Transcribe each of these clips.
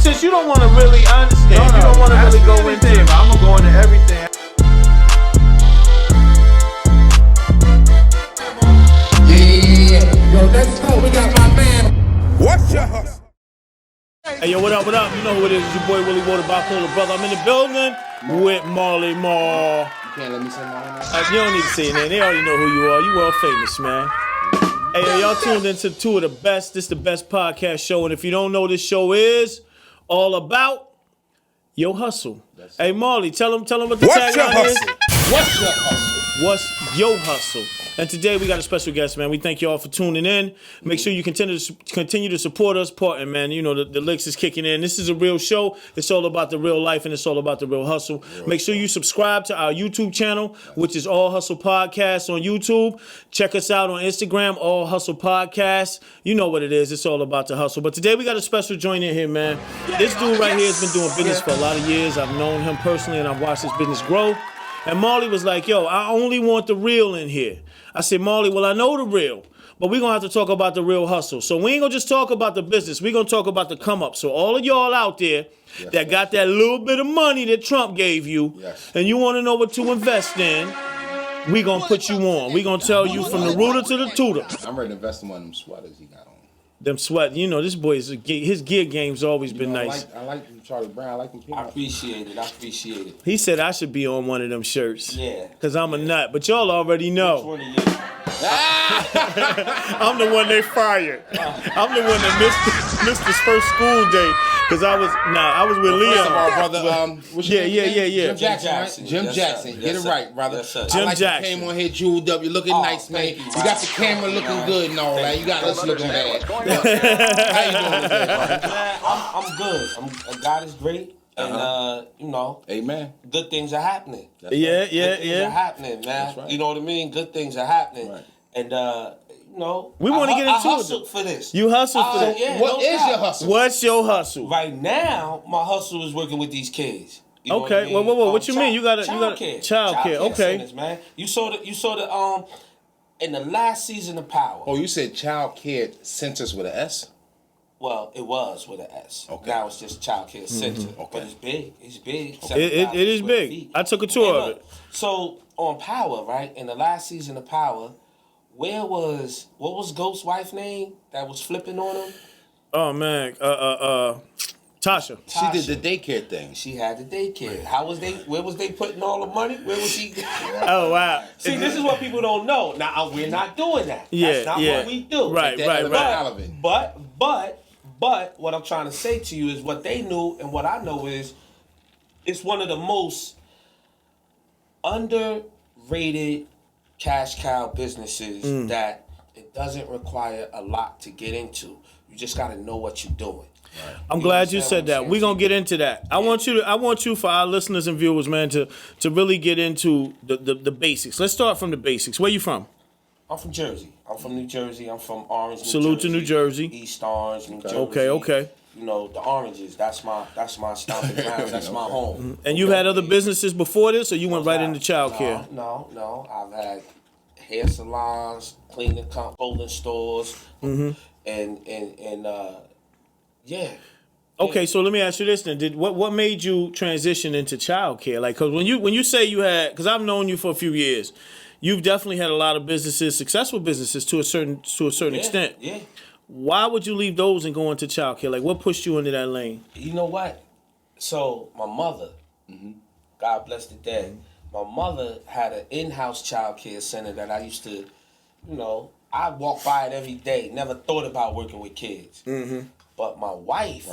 since you don't want to really understand, you don't want to really go into it. I'm gonna go into everything. Yeah, yo, let's go. We got my man. What's your hustle? Hey, yo, what up, what up? You know who it is. It's your boy, Willie Wo, the bipolar brother. I'm in the building with Marly Mal. You can't let me say my name. You don't need to say that. They already know who you are. You world famous, man. Hey, yo, y'all tuned into two of the best. This is the best podcast show. And if you don't know, this show is all about your hustle. Hey, Marly, tell them what the tagline is. What's your hustle? What's your hustle? And today we got a special guest, man. We thank y'all for tuning in. Make sure you continue to support us, partner, man. You know, the licks is kicking in. This is a real show. It's all about the real life and it's all about the real hustle. Make sure you subscribe to our YouTube channel, which is All Hustle Podcast on YouTube. Check us out on Instagram, All Hustle Podcast. You know what it is. It's all about the hustle. But today we got a special joint in here, man. This dude right here has been doing business for a lot of years. I've known him personally and I've watched his business grow. And Marly was like, yo, I only want the real in here. I said, Marly, well, I know the real, but we're going to have to talk about the real hustle. So we ain't going to just talk about the business. We're going to talk about the come up. So all of y'all out there that got that little bit of money that Trump gave you and you want to know what to invest in, we going to put you on. We going to tell you from the rooter to the tutor. I'm ready to invest in one of them sweaters he got on. Them sweat, you know, this boy's his gear game's always been nice. I like Charlie Brown. I like him. I appreciate it. He said I should be on one of them shirts. Yeah. Because I'm a nut. But y'all already know. Which one of you? I'm the one they fired. I'm the one that missed his first school day. Because I was with Liam. First of all, brother, what's your name? Yeah. Jim Jackson, right? Jim Yes, Jackson. sir. Get Yes, it right, sir. brother. Yes, sir. I like Jackson. you came on here jeweled up. You're looking nice, man. Thank you, You got the camera looking good and all that. You got us looking bad. How you doing today, brother? Man, I'm good. God is great. And, you know, Amen. good things are happening. Yeah. Good things are happening, man. That's right. You know what I mean? Good things are happening. Right. And, you know, We wanna get into I it, hustled for this. You hustle for that. Yeah, What no is doubt. your hustle? What's your hustle? Right now, my hustle is working with these kids. You know Okay, what I mean? whoa. What you mean? You got childcare. childcare. Okay. Centers, man. You saw the in the last season of Power. Oh, you said child care centers with an S? Well, it was with an S. Okay. Now it's just Child Care Center. Okay. But it's big. It's big. It is 7,000 square big. feet. I took a tour of it. So on Power, right? In the last season of Power, what was Ghost's wife's name that was flipping on him? Oh man, Tasha. She did the daycare thing. She had the daycare. Where was they putting all the money? Where was she? Oh wow. See, this is what people don't know. Now we're not doing that. Yeah, That's not yeah. what we do. Right. But what I'm trying to say to you is what they knew and what I know is it's one of the most underrated cash cow businesses that it doesn't require a lot to get into. You just got to know what you're doing. I'm glad you said that. We're gonna get into that. I want you for our listeners and viewers, man, to really get into the basics. Let's start from the basics. Where you from? I'm from Jersey. I'm from New Jersey. I'm from Orange, New Salute Jersey. to New Jersey. East Orange, New Jersey. Okay. You know, the Oranges, that's my stomping ground. That's my home. And you had other businesses before this, or you went right into childcare? No. I've had hair salons, cleaning, clothing stores, yeah. Okay, so let me ask you this then: what made you transition into childcare? Like, cause when you say you had, cause I've known you for a few years, you've definitely had a lot of businesses, successful businesses to a certain extent. Yeah. Why would you leave those and go into childcare? Like, what pushed you into that lane? You know what? So my mother, God bless the dead, my mother had an in-house child care center that I used to, you know, I walk by it every day. Never thought about working with kids. But my wife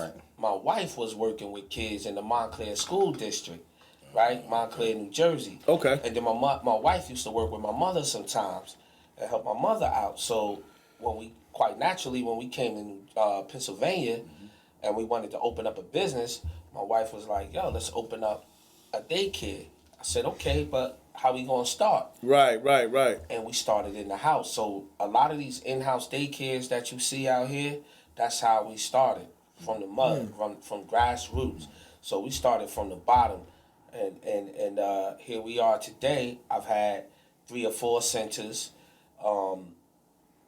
was working with kids in the Montclair School District, right? Montclair, New Jersey. Okay. And then my wife used to work with my mother sometimes and help my mother out. So when we came to Pennsylvania and we wanted to open up a business, my wife was like, yo, let's open up a daycare. I said, okay, but how we gonna start? Right. And we started in the house. So a lot of these in-house daycares that you see out here, that's how we started, from the mud, from grassroots. So we started from the bottom, and here we are today. I've had 3 or 4 centers.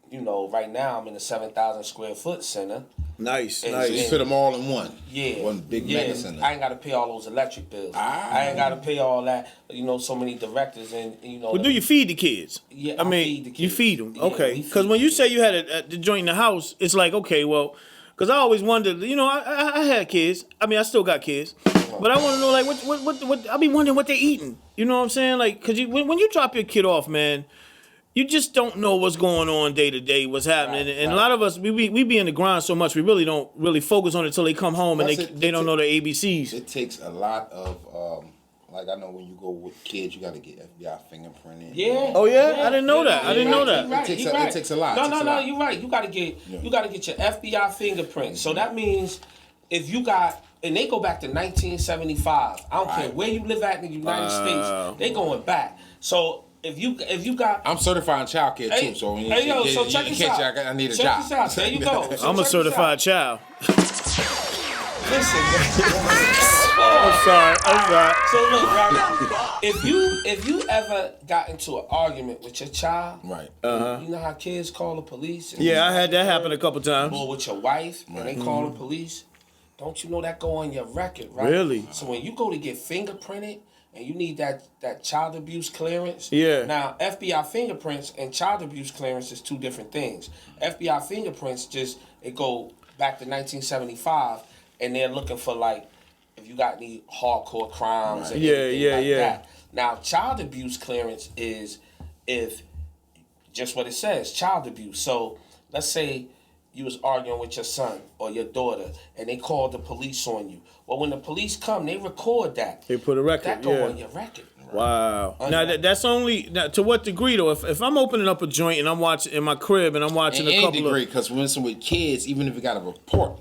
You know, right now I'm in a 7,000 square foot center, Nice, And- nice. You fit them all in one. Yeah. One big yeah. mega center. I ain't got to pay all those electric bills. I ain't got to pay all that. So many directors and Well, do you feed the kids? Yeah, I mean, feed the kids. you feed them. Yeah, Okay. we Because feed when you the say you had the joint in the house, it's like, okay, well, because I always wondered, I had kids. I mean, I still got kids. But I want to know, like, what I be wondering what they eating. You know what I'm saying? Like, because when you drop your kid off, man, you just don't know what's going on day to day, what's happening. And a lot of us, we be in the grind so much, we really don't really focus on it until they come home and they don't know the ABCs. It takes a lot of, like I know when you go with kids, you got to get FBI fingerprinting. Yeah. Oh, yeah? I didn't know that. I didn't know that. It takes a lot. No, you're right. You gotta get your FBI fingerprint. So that means if you got, and they go back to 1975. I don't care where you live at in the United States. They going back. So if you got, I'm certified in child care too. So when so check this out. I need a check job. This out. There you go. So I'm a certified child. Listen. I'm sorry. So look, right? If you ever got into an argument with your child, Right. You know how kids call the police. And Yeah, I had that happen a couple times. or with your wife and they call the police. Don't you know that go on your record, right? Really? So when you go to get fingerprinted and you need that child abuse clearance. Yeah. Now FBI fingerprints and child abuse clearance is two different things. FBI fingerprints it go back to 1975 and they're looking for like if you got any hardcore crimes and anything like that. Now child abuse clearance is if just what it says, child abuse. So let's say you was arguing with your son or your daughter, and they called the police on you. Well, when the police come, they record that. They put a record. That go on your record. Wow. Now that's only to what degree though? If I'm opening up a joint and I'm watching in my crib and I'm watching a couple degree, because when it's with kids, even if you got a report.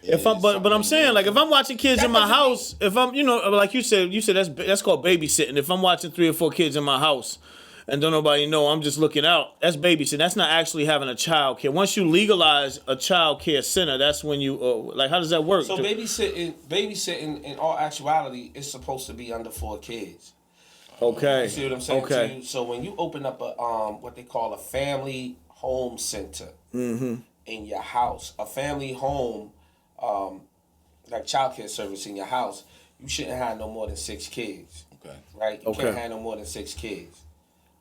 But I'm saying like if I'm watching kids in my house, if I'm like you said that's called babysitting. If I'm watching 3 or 4 kids in my house. And don't nobody know, I'm just looking out. That's babysitting. That's not actually having a child care. Once you legalize a child care center, that's when you, how does that work? So babysitting in all actuality is supposed to be under 4 kids. Okay. You see what I'm saying Okay. to you? So when you open up a what they call a family home center in your house, a family home, like child care service in your house, you shouldn't have no more than 6 kids. Okay. Right? You can't have no more than 6 kids.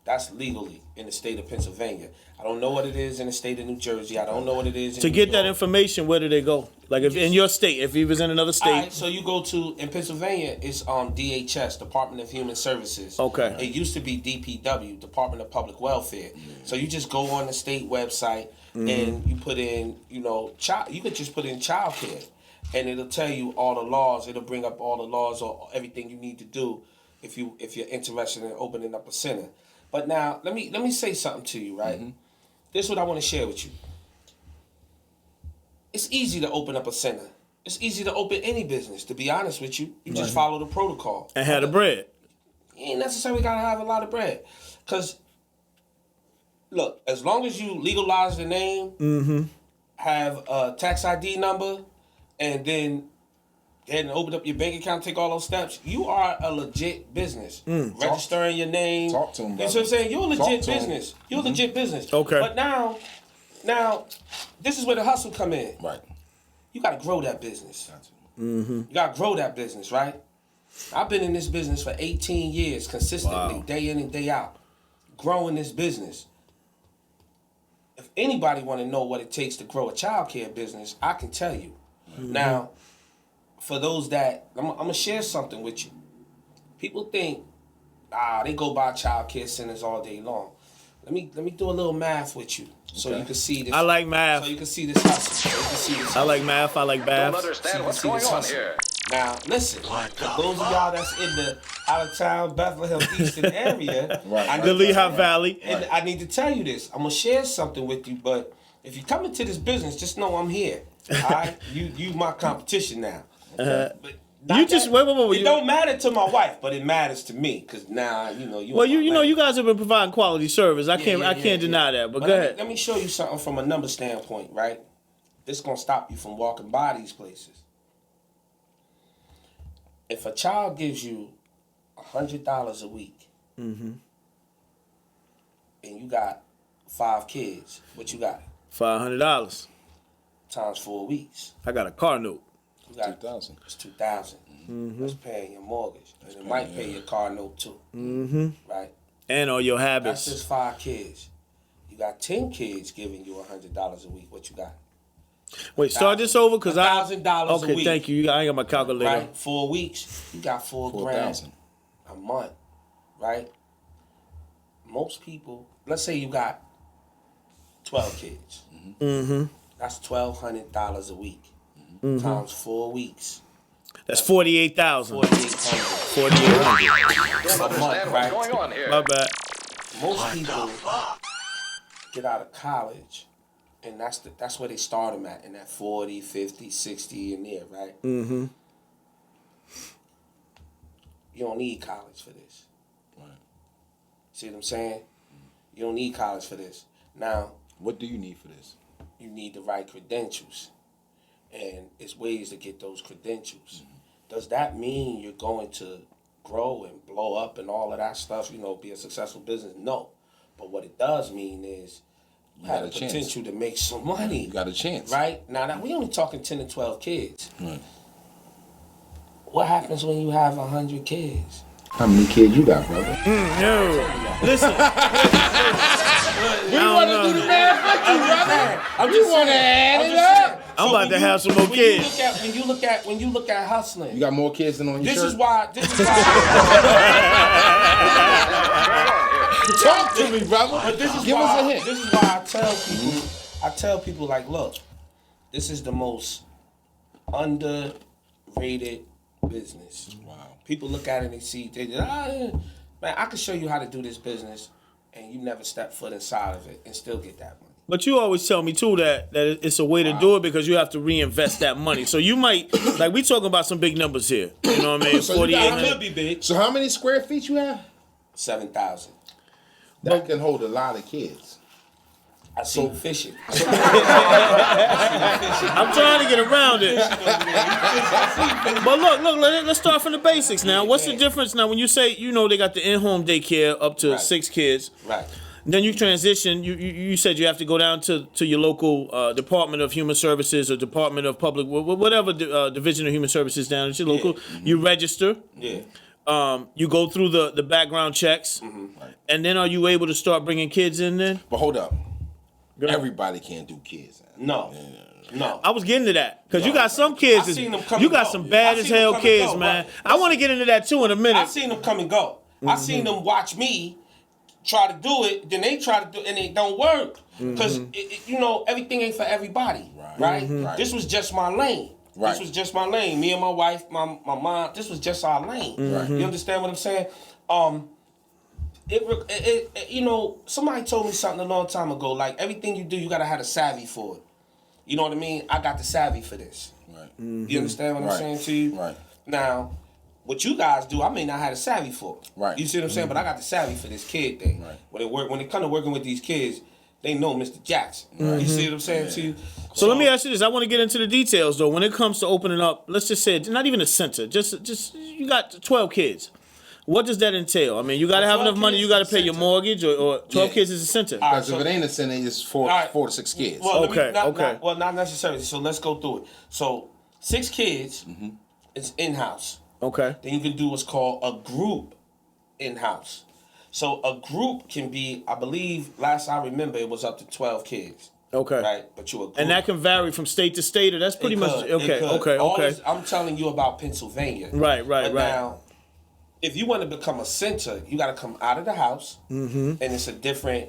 That's legally in the state of Pennsylvania. I don't know what it is in the state of New Jersey. I don't know what it is in To New get that York. information, where do they go? Like if in your state, if he was in another state. All right, so you go to, in Pennsylvania, it's DHS, Department of Human Services. Okay. It used to be DPW, Department of Public Welfare. So you just go on the state website and you put in, child. You could just put in child care, and it'll tell you all the laws. It'll bring up all the laws or everything you need to do if you're interested in opening up a center. But now, let me say something to you, right? This is what I want to share with you. It's easy to open up a center. It's easy to open any business, to be honest with you. You just follow the protocol. And had the bread. You ain't necessarily got to have a lot of bread. Because, look, as long as you legalize the name, have a tax ID number, and then open up your bank account, take all those steps, you are a legit business. Registering your name. Talk to them, You know what I'm saying? You're a legit business. You're a legit business. Okay. But now, this is where the hustle come in. Right. You got to grow that business. You got to grow that business, right? I've been in this business for 18 years consistently, day in and day out, growing this business. If anybody want to know what it takes to grow a child care business, I can tell you. Now, for those that, I'm going to share something with you. People think, they go by child care centers all day long. Let me do a little math with you so you can see this. I like math. So you can see this hustle. I like math. I like baths. Don't understand what's going on here. Now, listen, for those of y'all that's in the out-of-town Bethlehem Eastern area, The Lehigh Valley. and I need to tell you this. I'm going to share something with you, but if you come into this business, just know I'm here. All right? You my competition now. But not You just that- wait. It don't matter to my wife, but it matters to me because now you. Well, you guys have been providing quality service. I can't deny that. But go ahead. Let me show you something from a number standpoint, right? This is gonna stop you from walking by these places. If a child gives you $100 a week, and you got 5 kids, what you got? $500. times 4 weeks. I got a car note. You got 2,000. It's 2,000. That's paying your mortgage, and it might pay your car note too. Right. And all your That's habits. just 5 kids. You got 10 kids giving you $100 a week. What you got? Wait, start this over because $1,000 a Okay, week. thank you. I ain't got my calculator. Right. 4 weeks. You got $4 grand 4,000. a month. Right. Most people. Let's say you got 12 kids. That's $1,200 a week times 4 weeks. That's 48,000. 4,800 a month, Understand what's going right? on here? My bad. Most people get out of college, and that's where they start them at, in that 40, 50, 60 in there, right? You don't need college for this. Right. See what I'm saying? You don't need college for this. Now, What do you need for this? you need the right credentials. And it's ways to get those credentials. Does that mean you're going to grow and blow up and all of that stuff, be a successful business? No. But what it does mean is you have the got a chance. potential to make some money. You got a chance. Right? Now, we only talking 10 to 12 kids. Right. What happens when you have 100 kids? How many kids you got, brother? No. Listen. We want to do the math with you, brother. We want to add it up. I'm about to have some more kids. When you look at hustling, You got more kids than on your this shirt? is why. Talk to me, brother. But this is Give why, us a hint. This is why I tell people, like, look, this is the most underrated business. Wow. People look at it and they see, man, I can show you how to do this business, and you never step foot inside of it and still get that money. But you always tell me too that it's a way to do it because you have to reinvest that money. So you might, like, we talking about some big numbers here. You know what I mean? So you got- 48. Could be big. So how many square feet you have? 7,000. That can hold a lot of kids. I see fishing. I'm trying to get around it. But look, let's start from the basics now. What's the difference now when you say, they got the in-home daycare up to 6 kids. Right. Then you transition. You said you have to go down to your local Department of Human Services or Department of Public, whatever Division of Human Services down at your local. You register. Yeah. You go through the background checks. And then are you able to start bringing kids in then? But hold up. Everybody can't do kids. No. No. I was getting to that because you got some kids. I seen them come You and got go. some bad I as seen them hell come and kids, go, man. but I want to get into that too in a minute. I seen them come and go. I seen them watch me try to do it, then they try to do it, and it don't work. Because, everything ain't for everybody, right? This was just my lane. Right. This was just my lane. Me and my wife, my mom, this was just our lane. You understand what I'm saying? Somebody told me something a long time ago, like, everything you do, you got to have a savvy for it. You know what I mean? I got the savvy for this. Right. You understand what I'm saying to you? Right. Now, what you guys do, I may not have the savvy for. Right. You see what I'm saying? But I got the savvy for this kid thing. Right. When it comes to working with these kids, they know Mr. Jackson. You see what I'm saying to you? So let me ask you this. I want to get into the details though. When it comes to opening up, let's just say not even a center. Just you got 12 kids. What does that entail? I mean, you got to have 12 enough money. You got to pay your mortgage, or 12 kids is a center. Because if it ain't a center, it's four to six kids. Well, Okay, okay. Not necessarily. So let's go through it. So 6 kids is in-house. Okay. Then you can do what's called a group in-house. So a group can be, I believe, last I remember, it was up to 12 kids. Okay. Right? But you a group. And that can vary from state to state, or that's pretty much okay. All this, I'm telling you about Pennsylvania. Right. Now, if you want to become a center, you got to come out of the house, and it's a different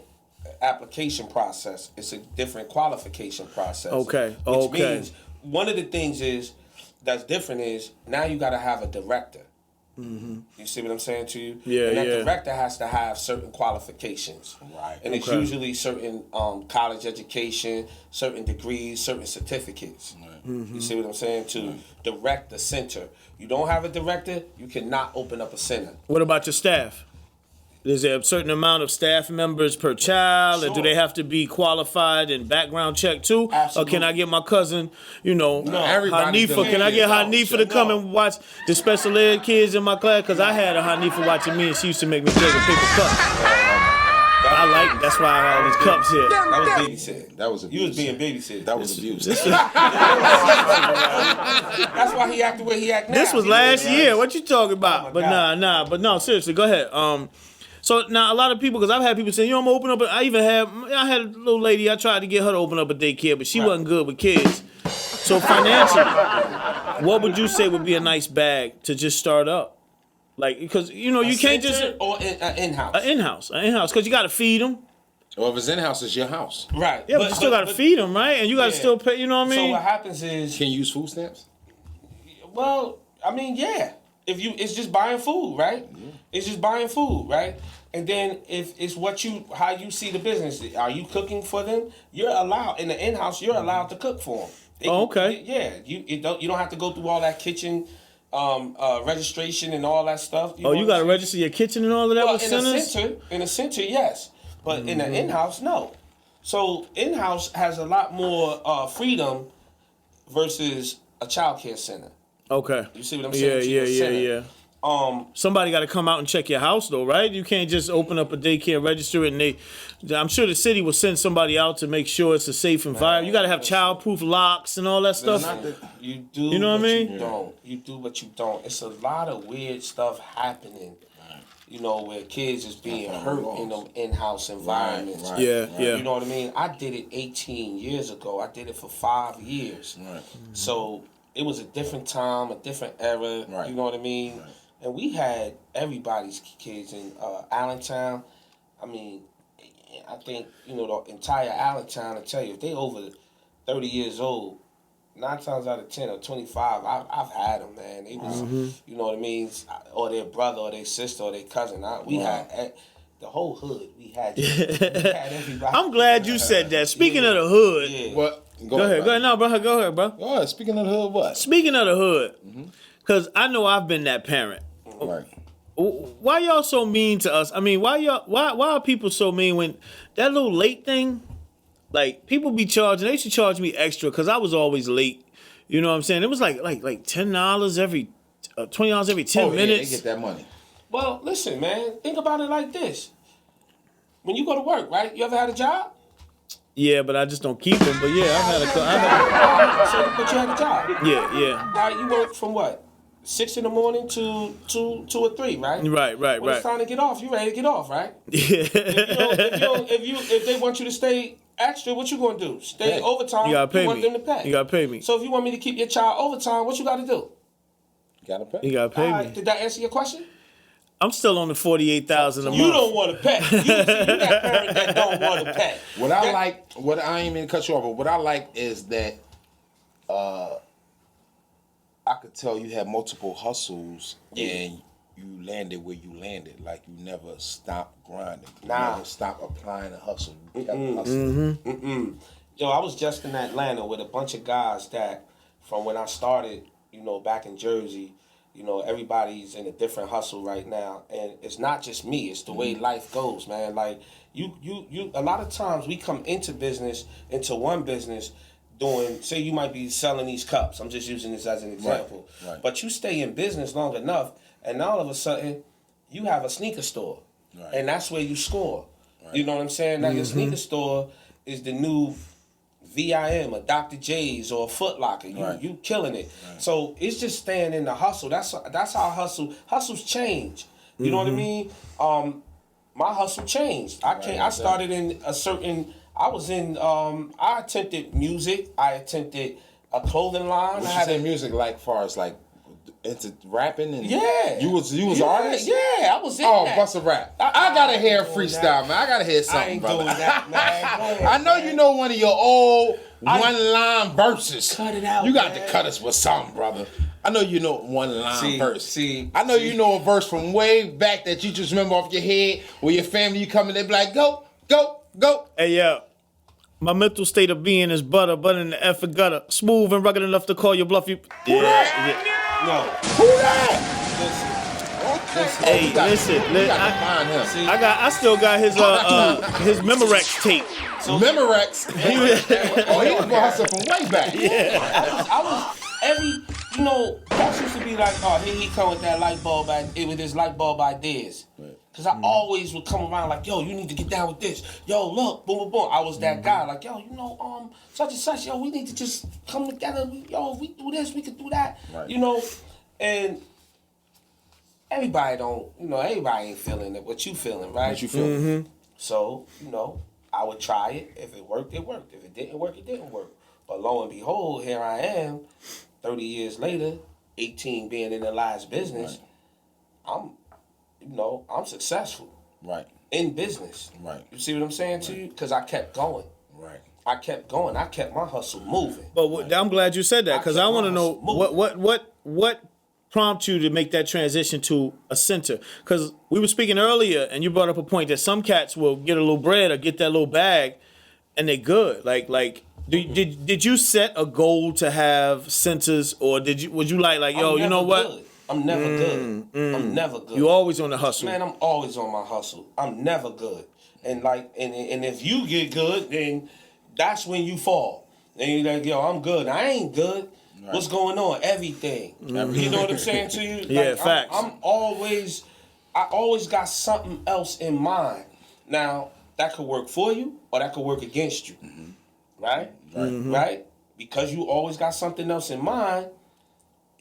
application process. It's a different qualification process. Okay. Which means one of the things that's different is now you got to have a director. You see what I'm saying to you? Yeah, and that director has to have certain qualifications. Right. And it's usually certain college education, certain degrees, certain certificates. You see what I'm saying? To direct the center. You don't have a director, you cannot open up a center. What about your staff? Is there a certain amount of staff members per child, or do they have to be qualified and background checked too? Absolutely. Or can I get my cousin, everybody's Hanifa? gonna Can I get get Hanifa to come and watch the special ed kids in my class? Because I had a Hanifa watching me, and she used to make me take a paper cut. I like. That's why I have all these cups here. That was babysitting. That was abuse. You was being babysitted. That was abuse. That's why he act the way he act now. This was last year. What you talking about? Oh But God. But no, seriously, go ahead. So now a lot of people, because I've had people say, I'm gonna open up. I had a little lady. I tried to get her to open up a daycare, but she wasn't good with kids. So financially, what would you say would be a nice bag to just start up? Like, because you can't just or in-house. in-house, because you got to feed them. Well, if it's in-house, it's your house. Right. Yeah, but you still got to feed them, right? And you got to Yeah. still pay. You know what I So mean? what happens is, Can you use food stamps? well, I mean, yeah. It's just buying food, right? It's just buying food, right? And then if it's how you see the business. Are you cooking for them? You're allowed in the in-house. You're allowed to cook for them. Okay. Yeah. You don't have to go through all that kitchen registration and all that stuff. You got to register your kitchen and all of that Well, with centers? in a center, yes, but in the in-house, no. So in-house has a lot more freedom versus a child care center. Okay. You see what I'm saying? Yeah. Somebody got to come out and check your house, though, right? You can't just open up a daycare, register it, and I'm sure the city will send somebody out to make sure it's a safe environment. You got to have child-proof locks and all that stuff. You do. You know what I mean? You don't. You do, but you don't. It's a lot of weird stuff happening. Where kids is being hurt in them in-house environments. Right. Yeah. You know what I mean? I did it 18 years ago. I did it for 5 years. Right. So it was a different time, a different era. Right. You know what I mean? Right. And we had everybody's kids in Allentown. I mean, I think, the entire Allentown, I tell you, if they over 30 years old, 9 times out of 10 or 25, I've had them, man. They was, you know what I mean? Or their brother or their sister or their cousin. We had the whole hood. We had everybody. I'm glad you said that. Speaking of the hood. Yeah. What? Go ahead. No, bro. Go ahead, bro. Go ahead. Speaking of the hood, what? Speaking of the hood, because I know I've been that parent. Right. Why y'all so mean to us? I mean, why are people so mean when that little late thing? Like, people be charging. They used to charge me extra because I was always late. You know what I'm saying? It was like $10 every, $20 every 10 minutes. Yeah, they get that money. Well, listen, man. Think about it like this. When you go to work, right? You ever had a job? Yeah, but I just don't keep them. But yeah, But you had a job. Yeah. All right, you work from what? 6 in the morning to 2 or 3, right? Right. When it's time to get off, you ready to get off, right? Yeah. If they want you to stay extra, what you gonna do? Stay overtime. You gotta pay want me. them to pay. You gotta pay me. So if you want me to keep your child overtime, what you gotta do? You gotta pay. You gotta pay All me. right, did that answer your question? I'm still on the 48,000 a month. You don't want to pay. You that parent that don't want to pay. I ain't mean to cut you off, but what I like is that I could tell you had multiple hustles and you landed where you landed. Like, you never stopped grinding. You never stopped applying the hustle. You kept hustling. Yo, I was just in Atlanta with a bunch of guys that, from when I started, back in Jersey, everybody's in a different hustle right now, and it's not just me. It's the way life goes, man. Like, you. A lot of times we come into one business, doing. Say you might be selling these cups. I'm just using this as an example. Right. But you stay in business long enough, and all of a sudden, you have a sneaker store, and that's where you score. Right. You know what I'm saying? Now your sneaker store is the new VIM, a Dr. J's, or a Foot Locker. You killing it. Right. So it's just staying in the hustle. That's how hustles change. You know what I mean? My hustle changed. I started in a certain. I attempted music. I attempted a clothing line. What you say music, like, far as like into rapping and you was an artist? Yeah, I was in that. Bust a rap. I gotta hear a freestyle, man. I gotta hear something, I ain't brother. doing that, man. I know you know one of your old one-line verses. Cut it out. You got man. to cut us with something, brother. I know you know one-line verse. I know you know a verse from way back that you just remember off your head, where your family, you come and they be like, go, go, go. Hey, yo. My mental state of being is butter in the effing gutter. Smooth and rugged enough to call you bluff. Who that? Who that? Hey, listen. I still got his Memorex tape. Memorex? He was hustle from way back. Yeah. I was Pops used to be like, oh, here he come with that light bulb, with his light bulb ideas. Right. Cause I always would come around like, yo, you need to get down with this. Yo, look, boom, boom, boom. I was that guy, like, yo, you know, such and such, yo, we need to just come together. Yo, if we do this, we could do that. Right. You know, and everybody ain't feeling it. What you feeling, right? What you feeling? So, you know, I would try it. If it worked, it worked. If it didn't work, it didn't work. But lo and behold, here I am, 30 years later, 18 being in the last business, Right. I'm successful. Right. In business. Right. You see what I'm saying to you? Because I kept going. Right. I kept going. I kept my hustle moving. But I'm glad you said that because I want to know what prompted you to make that transition to a center. Because we were speaking earlier, and you brought up a point that some cats will get a little bread or get that little bag, and they're good. Did you set a goal to have centers, or would you like yo, you know what? Good. I'm never good. I'm never good. You always on the hustle. Man, I'm always on my hustle. I'm never good. And and if you get good, then that's when you fall. And you're like, yo, I'm good. I ain't good. Right. What's going on? Everything. You know what I'm saying to you? Yeah, facts. I always got something else in mind. Now, that could work for you or that could work against you. Right? Right? Because you always got something else in mind,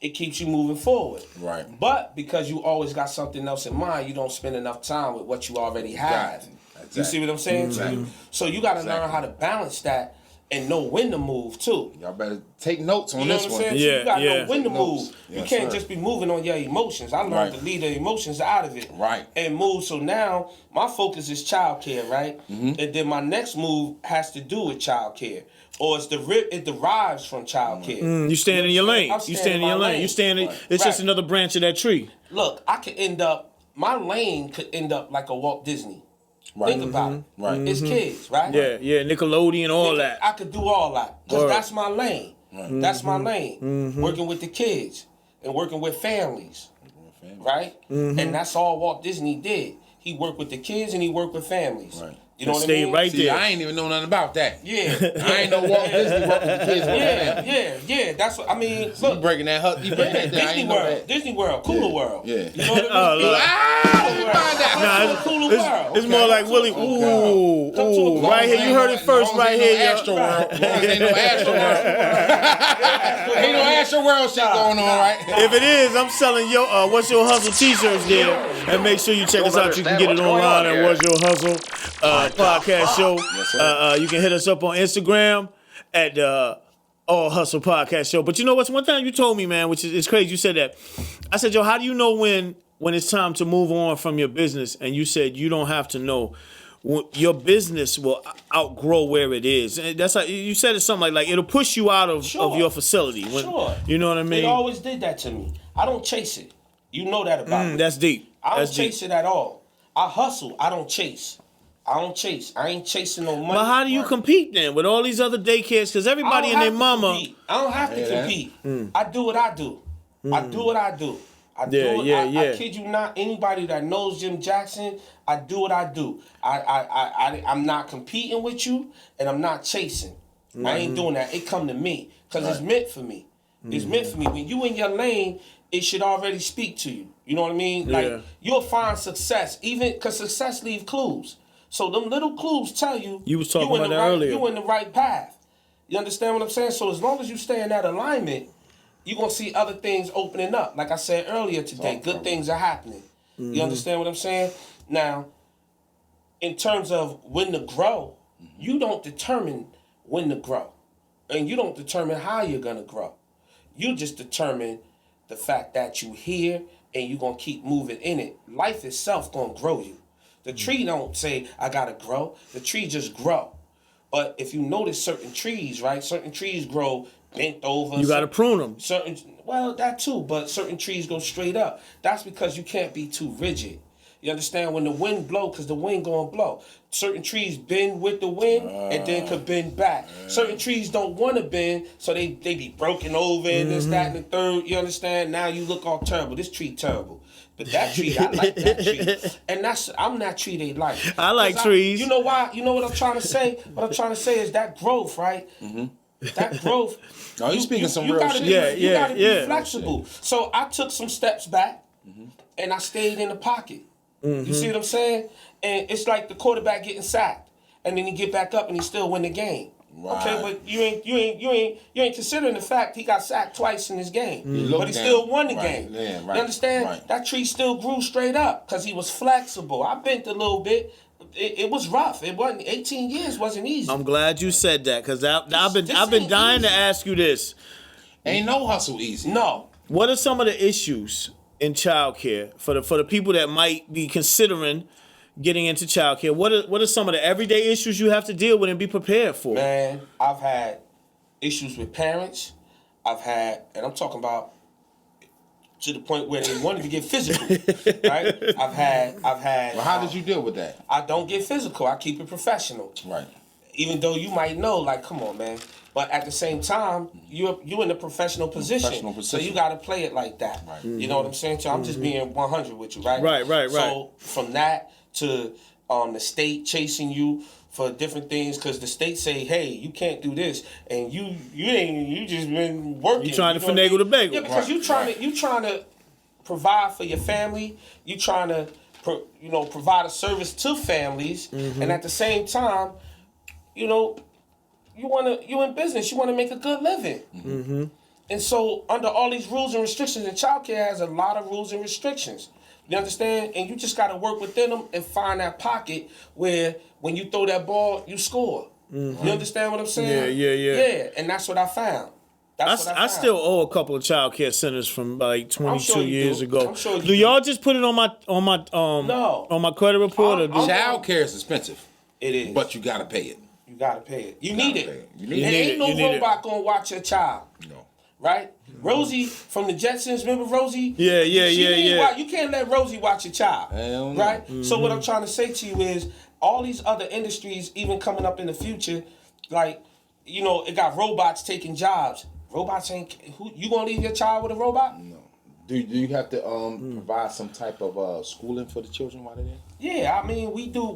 it keeps you moving forward. Right. But because you always got something else in mind, you don't spend enough time with what you already have. Exactly. You see what I'm saying to you? So you got to learn how to balance that and know when to move too. Y'all better take notes on You know this what I'm one. saying? So you got to know when to move. Yes, you can't sir. just be moving on your emotions. I learned to leave the emotions out of it. Right. And move. So now my focus is childcare, right? And then my next move has to do with childcare. Or it derives from childcare. You stand in your lane. You stand in your lane. You stand in, it's just another branch of that tree. Look, my lane could end up like a Walt Disney. Right. Think about it. Right. It's kids, right? Yeah, Nickelodeon, all that. I could do all that because Word. that's my lane. That's my lane. Working with the kids and working with families, right? And that's all Walt Disney did. He worked with the kids and he worked with families. Right. You know what I Stay mean? right See, there. I ain't even know nothing about that. Yeah. I ain't know Walt Disney working with the kids. Yeah. That's what I mean. You Look, breaking that hut. You breaking that down. I ain't know that. Disney World, Cooler World. Yeah. You know what I mean? look. Let me find out. Nah, Cooler World. it's more like Willie. Ooh, right here. You heard it first, right here. Astro World. Ain't no Astro World. Ain't no Astro World shit going on, right? If it is, I'm selling your What's Your Hustle t-shirts there. And make sure you check us out. You can get it online at What's Your Hustle podcast show. You can hit us up on Instagram at All Hustle Podcast Show. But you know what's one thing you told me, man, which is crazy. You said that. I said, yo, how do you know when it's time to move on from your business? And you said you don't have to know. Your business will outgrow where it is. And that's how you said it something like it'll push you out of your facility. Sure. You know what I mean? It always did that to me. I don't chase it. You know that about me. That's deep. I don't chase it at all. I hustle. I don't chase. I ain't chasing no money. But how do you compete then with all these other daycares? Because everybody and their mama. I don't have to compete. I do what I do. I do what I do. I kid you not. Anybody that knows Jim Jackson, I do what I do. I'm not competing with you, and I'm not chasing. I ain't doing that. It come to me because it's meant for me. It's meant for me. When you in your lane, it should already speak to you. You know what I mean? Like you'll find success, even because success leaves clues. So them little clues tell you You was talking about that earlier. You in the right path. You understand what I'm saying? So as long as you stay in that alignment, you're going to see other things opening up. Like I said earlier today, good things are happening. You understand what I'm saying? Now, in terms of when to grow, you don't determine when to grow. And you don't determine how you're going to grow. You just determine the fact that you're here and you're going to keep moving in it. Life itself going to grow you. The tree don't say, I got to grow. The tree just grow. But if you notice certain trees, right? Certain trees grow bent over. You got to prune them. Well, that too, but certain trees go straight up. That's because you can't be too rigid. You understand? When the wind blow, because the wind gonna blow. Certain trees bend with the wind and then could bend back. Certain trees don't want to bend, so they be broken over and this, that, and the third. You understand? Now you look all terrible. This tree terrible. But that tree, I like that tree. And I'm that tree they like. I like trees. You know why? You know what I'm trying to say? What I'm trying to say is that growth, right? That growth. No, you speaking some real shit. You gotta be flexible. So I took some steps back and I stayed in the pocket. You see what I'm saying? And it's like the quarterback getting sacked, and then he get back up and he still win the game. Right. Okay, but you ain't considering the fact he got sacked twice in this game, but he down. still won the Right. game. Yeah, right. You understand? Right. That tree still grew straight up because he was flexible. I bent a little bit. It was rough. It wasn't 18 years wasn't easy. I'm glad you said that because I've been ain't dying to easy. ask you this. Ain't no hustle easy. No. What are some of the issues in childcare for the people that might be considering getting into childcare? What are some of the everyday issues you have to deal with and be prepared for? Man, I've had issues with parents. And I'm talking about to the point where they wanted to get physical, right? I've had. Well, how did you deal with that? I don't get physical. I keep it professional. Right. Even though you might know, like, come on, man. But at the same time, you're in a professional position. So you got to play it like that. Right. You know what I'm saying? So I'm just being 100 with you, right? Right. So from that to the state chasing you for different things, because the state say, hey, you can't do this, and you just been working. You trying to know what I finagle mean? the bagel. Yeah, because you trying to provide for your family. You trying to provide a service to families, and at the same time, you in business. You want to make a good living. And so under all these rules and restrictions, and childcare has a lot of rules and restrictions. You understand? And you just got to work within them and find that pocket where when you throw that ball, you score. You understand what I'm saying? Yeah. Yeah, and that's what I found. I still owe a couple of childcare centers from like 22 sure you years do. ago. I'm sure you do do. y'all just put it on my No. on my credit report or do Child care is expensive, It is. but you gotta pay it. You got to pay it. You need gotta pay it. it. You need And it. ain't You no need it. robot going to watch your child. No. Right? Rosie from the Jetsons, remember Rosie? Yeah. You can't let Rosie watch your child. Hell no. Right? So what I'm trying to say to you is all these other industries, even coming up in the future, like, it got robots taking jobs. Robots you going to leave your child with a robot? No. Do you have to provide some type of schooling for the children while they're there? Yeah, I mean, we do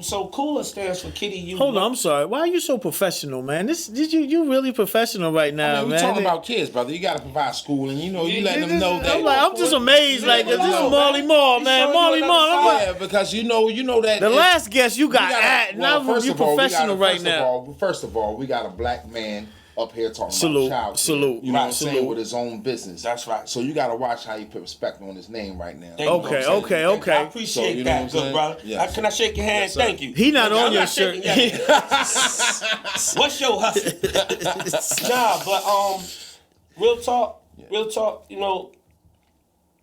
so Cooler stands for Kitty You. Hold on, I'm sorry. Why are you so professional, man? You really professional right now, we man. talking about kids, brother. You gotta provide schooling. You letting them know that. I'm just amazed. Like this is Marly Mal, man. Marly Mal. I'm like, Yeah, because you know that the last guest you got at, now first you of all, professional right now. First of all, we got a black man up here talking Salute, about child care. salute, You know what I'm salute. saying? With his own business. That's right. So you got to watch how you put respect on his name right now. Thank you. Okay. I appreciate So, you know that, what I'm good saying? brother. Yes. Can I shake your hand? Yes, sir. Thank you. He not on I'm your shaking shirt. your hand. What's your hustle? Nah, but real talk,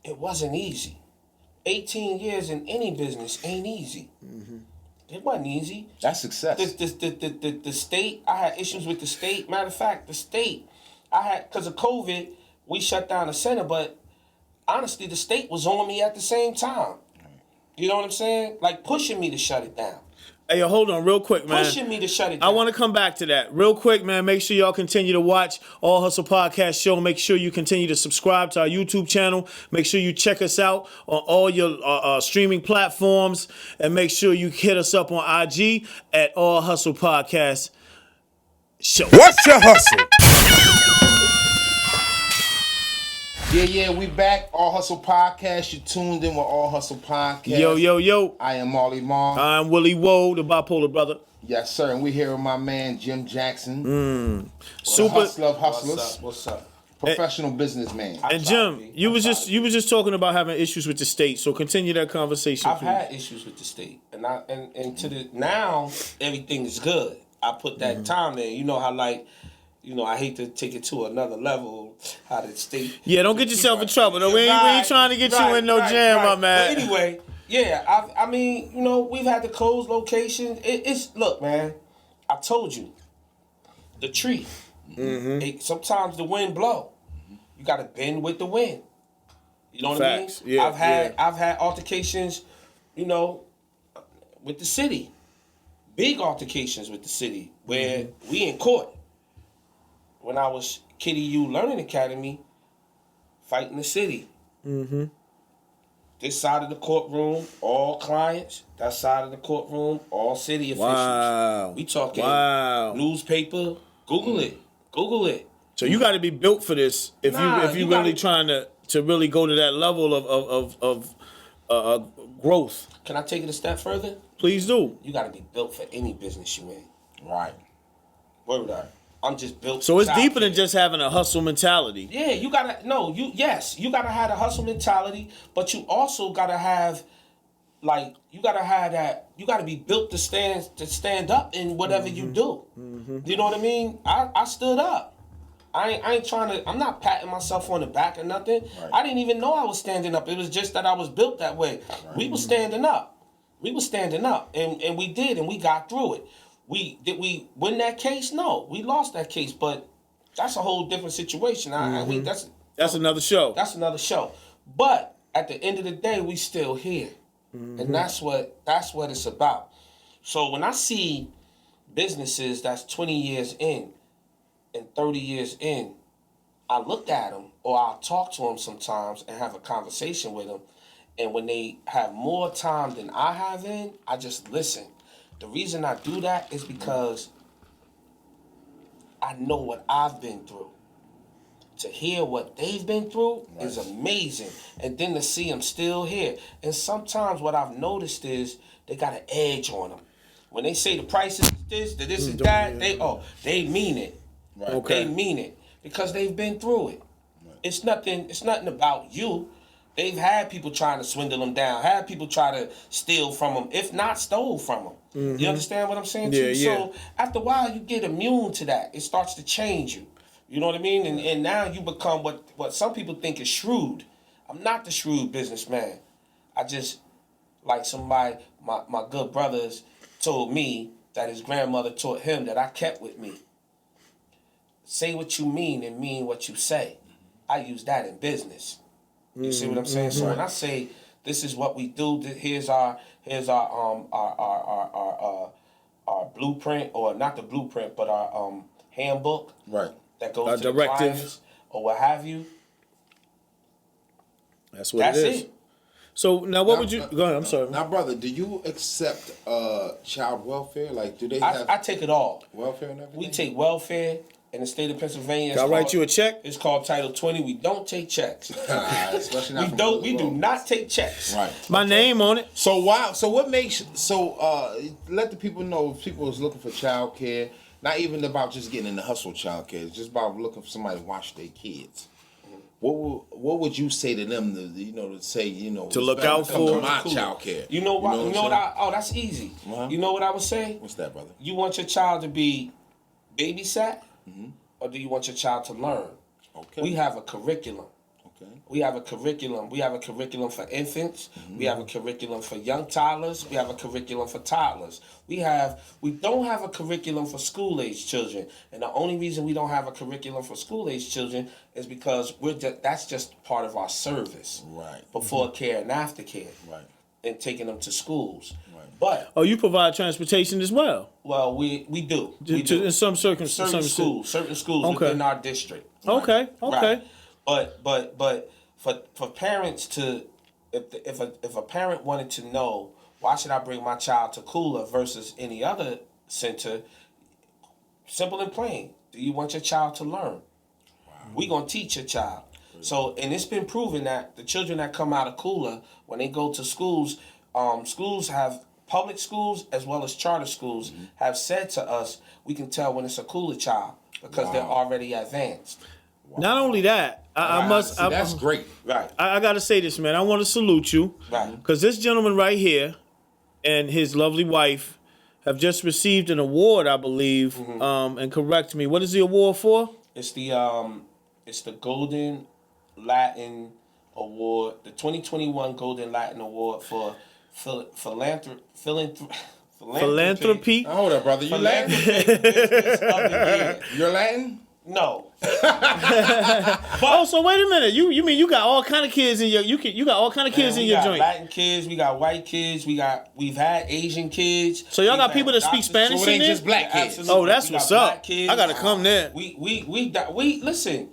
it wasn't easy. 18 years in any business ain't easy. It wasn't easy. That's success. The state, I had issues with the state. Matter of fact, the state, because of COVID, we shut down the center, but honestly, the state was on me at the same time. You know what I'm saying? Like pushing me to shut it down. Hey, yo, hold on real quick, man. Pushing me to shut it down. I want to come back to that real quick, man. Make sure y'all continue to watch All Hustle Podcast Show. Make sure you continue to subscribe to our YouTube channel. Make sure you check us out on all your streaming platforms. And make sure you hit us up on IG at All Hustle Podcast Show. What's your hustle? Yeah, we back. All Hustle Podcast. You tuned in with All Hustle Podcast. Yo. I am Marly Mal. I'm Willie Wo, the bipolar brother. Yes, sir. And we here with my man Jim Jackson. Super. Hustler of hustlers. What's up? Professional businessman. And Jim, you was just talking about having issues with the state. So continue that conversation. I've please. had issues with the state, and now everything is good. I put that time there. You know how I hate to take it to another level. How the state. Yeah, don't get yourself in trouble. Though. We ain't trying to get you in no jam, my man. But anyway, yeah, I mean, we've had to close locations. Look, man, I told you, the tree. Sometimes the wind blow. You got to bend with the wind. You know what Facts. I mean? Yeah, I've had altercations, with the city. Big altercations with the city where we in court. When I was Kitty U Learning Academy, fighting the city. This side of the courtroom, all clients. That side of the courtroom, all city officials. Wow. We talking newspaper. Google it. So you got to be built for this if you you really gotta- trying to really go to that level of growth. Can I take it a step further? Please do. You got to be built for any business you in. Right. Word up. I'm just built. So for it's deeper childcare. than just having a hustle mentality. Yeah, you gotta you gotta have a hustle mentality, but you also gotta have you gotta be built to stand up in whatever you do. You know what I mean? I stood up. I ain't trying to. I'm not patting myself on the back or nothing. Right. I didn't even know I was standing up. It was just that I was built that way. Right. We were standing up. And we did, and we got through it. Did we win that case? No, we lost that case, but that's a whole different situation. That's another show. That's another show. But at the end of the day, we still here, and that's what it's about. So when I see businesses that's 20 years in and 30 years in, I look at them or I'll talk to them sometimes and have a conversation with them. And when they have more time than I have I just listen. The reason I do that is because I know what I've been through. To hear what they've been through is amazing. And then to see them still here. And sometimes what I've noticed is they got an edge on them. When they say the price is this is that, they mean it. Right. Okay. They mean it because they've been through it. Right. It's nothing about you. They've had people trying to swindle them down, had people try to steal from them, if not stole from them. Mm-hmm. You understand what I'm saying? Yeah, yeah. So after a while, you get immune to that. It starts to change you. You know what I mean? And now you become what some people think is shrewd. I'm not the shrewd businessman. I just, like somebody, my good brothers told me that his grandmother taught him that I kept with me. Say what you mean and mean what you say. I use that in business. You see what I'm saying? So when I say this is what we do, here's our blueprint, or not the blueprint, but our handbook. Right. That goes to directive. the clients or what have you. That's what it is. So now, what would you? Go ahead. I'm sorry. Now, brother, do you accept child welfare? Like, do they have? I take it all. Welfare and everything. We take welfare in the state of Pennsylvania. Can I write you a check? It's called Title 20. We don't take checks. Especially not We do not take checks. Right. My name on it. So what makes let the people know if people is looking for child care, not even about just getting in the hustle child care, it's just about looking for somebody to watch their kids. What would you say to them to look out for my child care? You know what? That's easy. Uh-huh. You know what I would say? What's that, brother? You want your child to be babysat, or do you want your child to learn? Okay. We have a curriculum. Okay. We have a curriculum. We have a curriculum for infants. We have a curriculum for young toddlers. We have a curriculum for toddlers. We don't have a curriculum for school-age children. And the only reason we don't have a curriculum for school-age children is because that's just part of our service. Right. Before care and after care. Right. And taking them to schools. Right. But you provide transportation as well. Well, we do. In some circumstances. Certain schools within our district. Okay. Right. But for parents to, if a parent wanted to know, why should I bring my child to Cooler versus any other center? Simple and plain. Do you want your child to learn? We're gonna teach your child. So, and it's been proven that the children that come out of Cooler, when they go to schools, public schools as well as charter schools have said to us, we can tell when it's a Cooler child because they're already advanced. Wow. Not only that, that's great. Right. I got to say this, man. I want to salute you. Right. Because this gentleman right here and his lovely wife have just received an award, I believe. And correct me. What is the award for? It's the Golden Latin Award, the 2021 Golden Latin Award for philanthropy. Hold up, brother. You Latin? Business of the year. You're Latin? No. So wait a minute. You mean you got all kind of kids in your you got all kind of kids in your joint? We got Latin kids, we got white kids, we've had Asian kids. So y'all got people that speak Spanish so it in ain't there? just black kids. Oh, that's what's up. I gotta come there. We listen.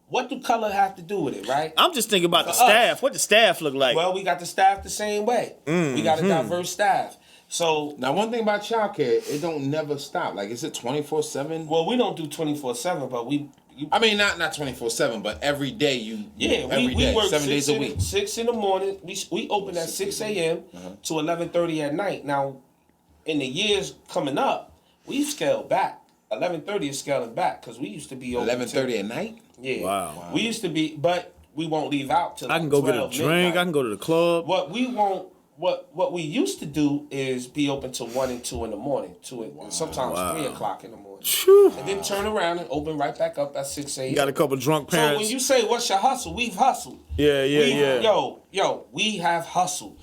What do color have to do with it, right? I'm just thinking about the staff. What the staff look like? Well, we got the staff the same way. We got a diverse staff. So now, one thing about childcare, it don't never stop. Like, is it 24/7? Well, we don't do 24/7, but we I mean, not 24/7, but every day we work 7 days a week. 6 in the morning. We open at 6 a.m. to 11:30 at night. Now, in the years coming up, we've scaled back. 11:30 is scaling back because we used to be open 11:30 at night. Yeah. Wow. We used to be, but we won't leave out till I can go get a 12 drink. midnight. I can go to the club. What we won't. What we used to do is be open till 1 and 2 in the morning, sometimes 3 o'clock in the morning, and then turn around and open right back up at 6 a.m. You got a couple drunk So parents. when you say what's your hustle, we've hustled. Yeah. Yo, we have hustled.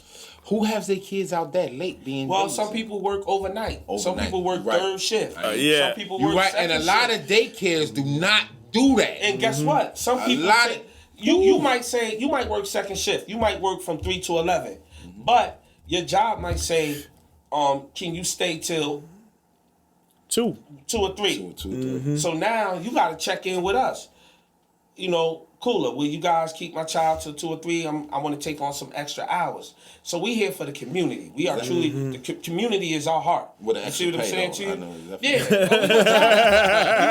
Who has their kids out that late being? Well, babysat? some people work overnight. Some Overnight, people work right. third shift. Yeah. Some people You're work right, second and a lot shift. of daycares do not do that. And guess what? Some people lot say, of- you might say you might work second shift. You might work from 3 to 11, but your job might say, can you stay till 2. 2 or 3? 2 or 3. So now you got to check in with us. You know, Cooler, will you guys keep my child till 2 or 3? I want to take on some extra hours. So we here for the community. We are truly the community is our heart. With an You see what I'm extra saying pay, to though. you? I know Yeah, exactly. we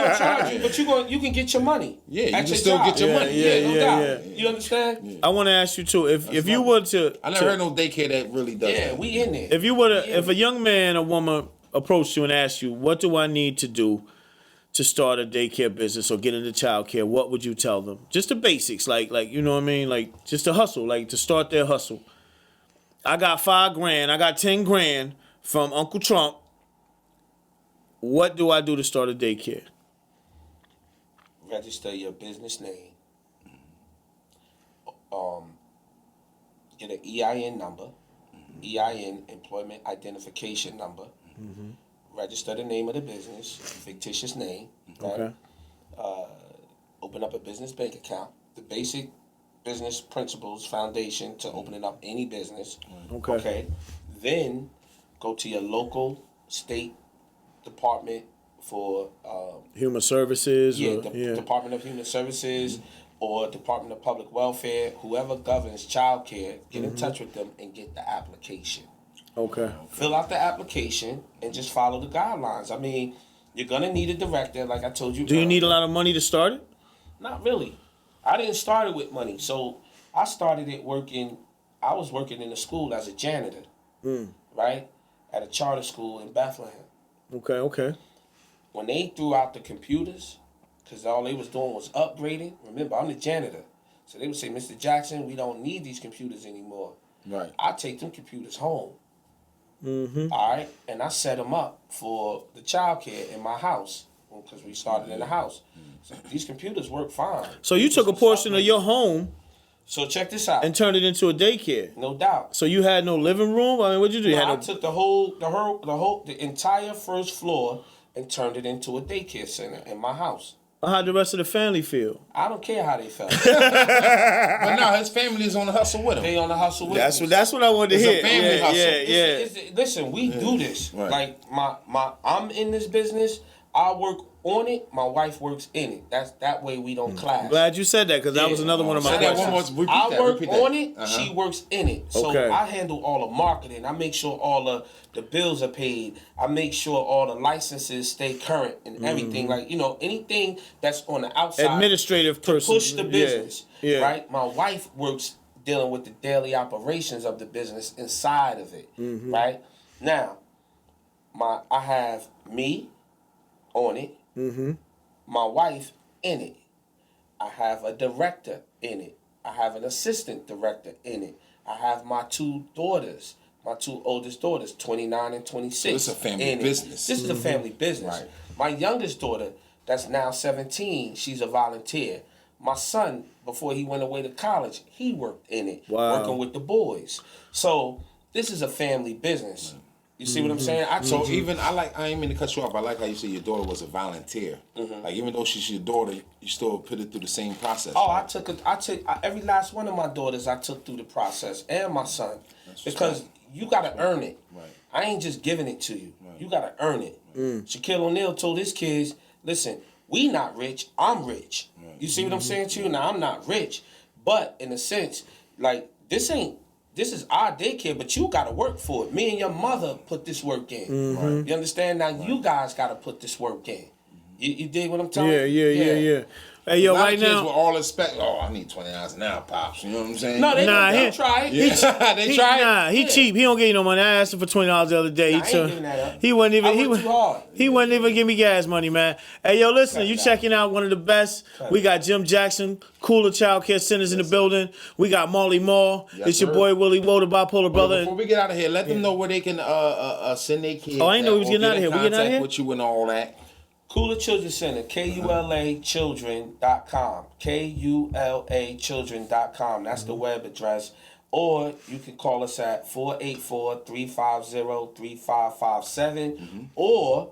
gonna charge you, but you can get your money. Yeah, you at can your still job. get your money. Yeah, no doubt. yeah. You understand? I want to ask you too. If you were to, I never heard no daycare that really does Yeah, that. we in there. if you were to, if a young man or woman approached you and asked you, what do I need to do to start a daycare business or get into childcare, what would you tell them? Just the basics, like you know what I mean, like just a hustle, like to start their hustle. I got $5,000, I got $10,000 from Uncle Trump. What do I do to start a daycare? Register your business name. Get an EIN number, EIN, Employment Identification Number. Register the name of the business, fictitious name. Right? Okay. Open up a business bank account. The basic business principles, foundation to opening up any business. Okay. Then go to your local state department for Human Services. Department of Human Services or Department of Public Welfare, whoever governs child care, get in touch with them and get the application. Okay. Fill out the application and just follow the guidelines. I mean, you're gonna need a director, like I told you. Do you need a lot of money to start it? Not really. I didn't start it with money. So I started it working. I was working in the school as a janitor, right, at a charter school in Bethlehem. Okay. When they threw out the computers, because all they was doing was upgrading. Remember, I'm the janitor. So they would say, Mr. Jackson, we don't need these computers anymore. Right. I take them computers home. All right? And I set them up for the child care in my house because we started in the house. So these computers work fine. So you took a portion of your home So check this out. and turned it into a daycare. No doubt. So you had no living room? I mean, what'd you do? You No, had I took the entire first floor and turned it into a daycare center in my house. how'd the rest of the family feel? I don't care how they felt. But no, his family is on the hustle with him. They on the hustle with me. That's what I wanted to It's a hear. family yeah, hustle. Listen, we do this. Right. Like I'm in this business. I work on it. My wife works in it. That way we don't clash. Glad you said that because that was another one of my Say that questions. one more. I work Repeat that. on it. She works in it. So Okay. I handle all the marketing. I make sure all the bills are paid. I make sure all the licenses stay current and everything. Like, anything that's on the outside. Administrative person. Push the business. Yeah. Right? My wife works dealing with the daily operations of the business inside of it. Right? Now, I have me on it. My wife in it. I have a director in it. I have an assistant director in it. I have my two daughters, my two oldest daughters, 29 and 26. So it's a family in it. business. This is a family business. Right. My youngest daughter, that's now 17, she's a volunteer. My son, before he went away to college, he worked in it, Wow. working with the boys. So this is a family business. You see what I'm saying? So even I ain't mean to cut you off. I like how you say your daughter was a volunteer. Like even though she's your daughter, you still put it through the same process. Oh, right? every last one of my daughters I took through the process, and my son, because you gotta earn it. Right. I ain't just giving it to you. You gotta earn it. Shaquille O'Neal told his kids, "Listen, we not rich. I'm rich. You see what I'm saying to you? Now I'm not rich, but in a sense, like this is our daycare, but you gotta work for it. Me and your mother put this work in. You understand? Now you guys gotta put this work in. You dig what I'm telling you? Yeah. Hey, yo, a lot right of kids now. will all expect, oh, I need $20 an hour, pops. You know what I'm saying? No, they Nah, don't he- try it. yeah. They try it. Nah, he cheap. He don't give you no money. I asked him for $20 the other day. Nah, I ain't giving that up. He wasn't even. I He work too hard. He wouldn't even give me gas money, man. Hey, yo, listen, you checking out one of the best. We got Jim Jackson, Cooler Child Care Centers in the building. We got Marly Mal. Yes, It's your sir. boy Willie Wo, the bipolar brother. Before we get out of here, let them know where they can send their kids. Oh, I didn't know we was or getting get out of in here. We getting out of contact here? with you and all that. Cooler Children's Center, KULAchildren.com. KULAchildren.com. That's the web address. Or you can call us at 484-350-3557. Or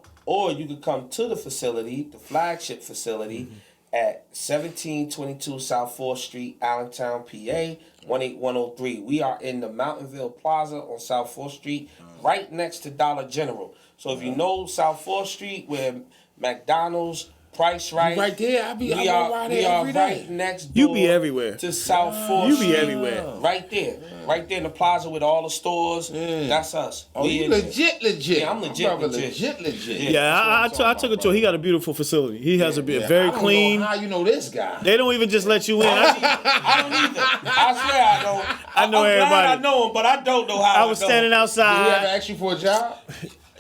you can come to the facility, the flagship facility, at 1722 South 4th Street, Allentown, PA, 18103. We are in the Mountainville Plaza on South 4th Street, right next to Dollar General. So if you know South 4th Street, where McDonald's, Price Right. Right there. I We go are, right we there are every right day. next door. You be everywhere. To South 4th You Street. be everywhere. Right there. Right there in the plaza with all the stores. That's us. Oh, We you in there. legit. Yeah, I'm legit, Brother, legit. legit. Yeah, I took a tour. He got a beautiful facility. He has a Yeah, very I don't clean. know how you know this guy? They don't even just let you in. I don't either. I swear I don't. I know I'm everybody. glad I know him, but I don't know how I was standing Did he ever outside. ask you for a job?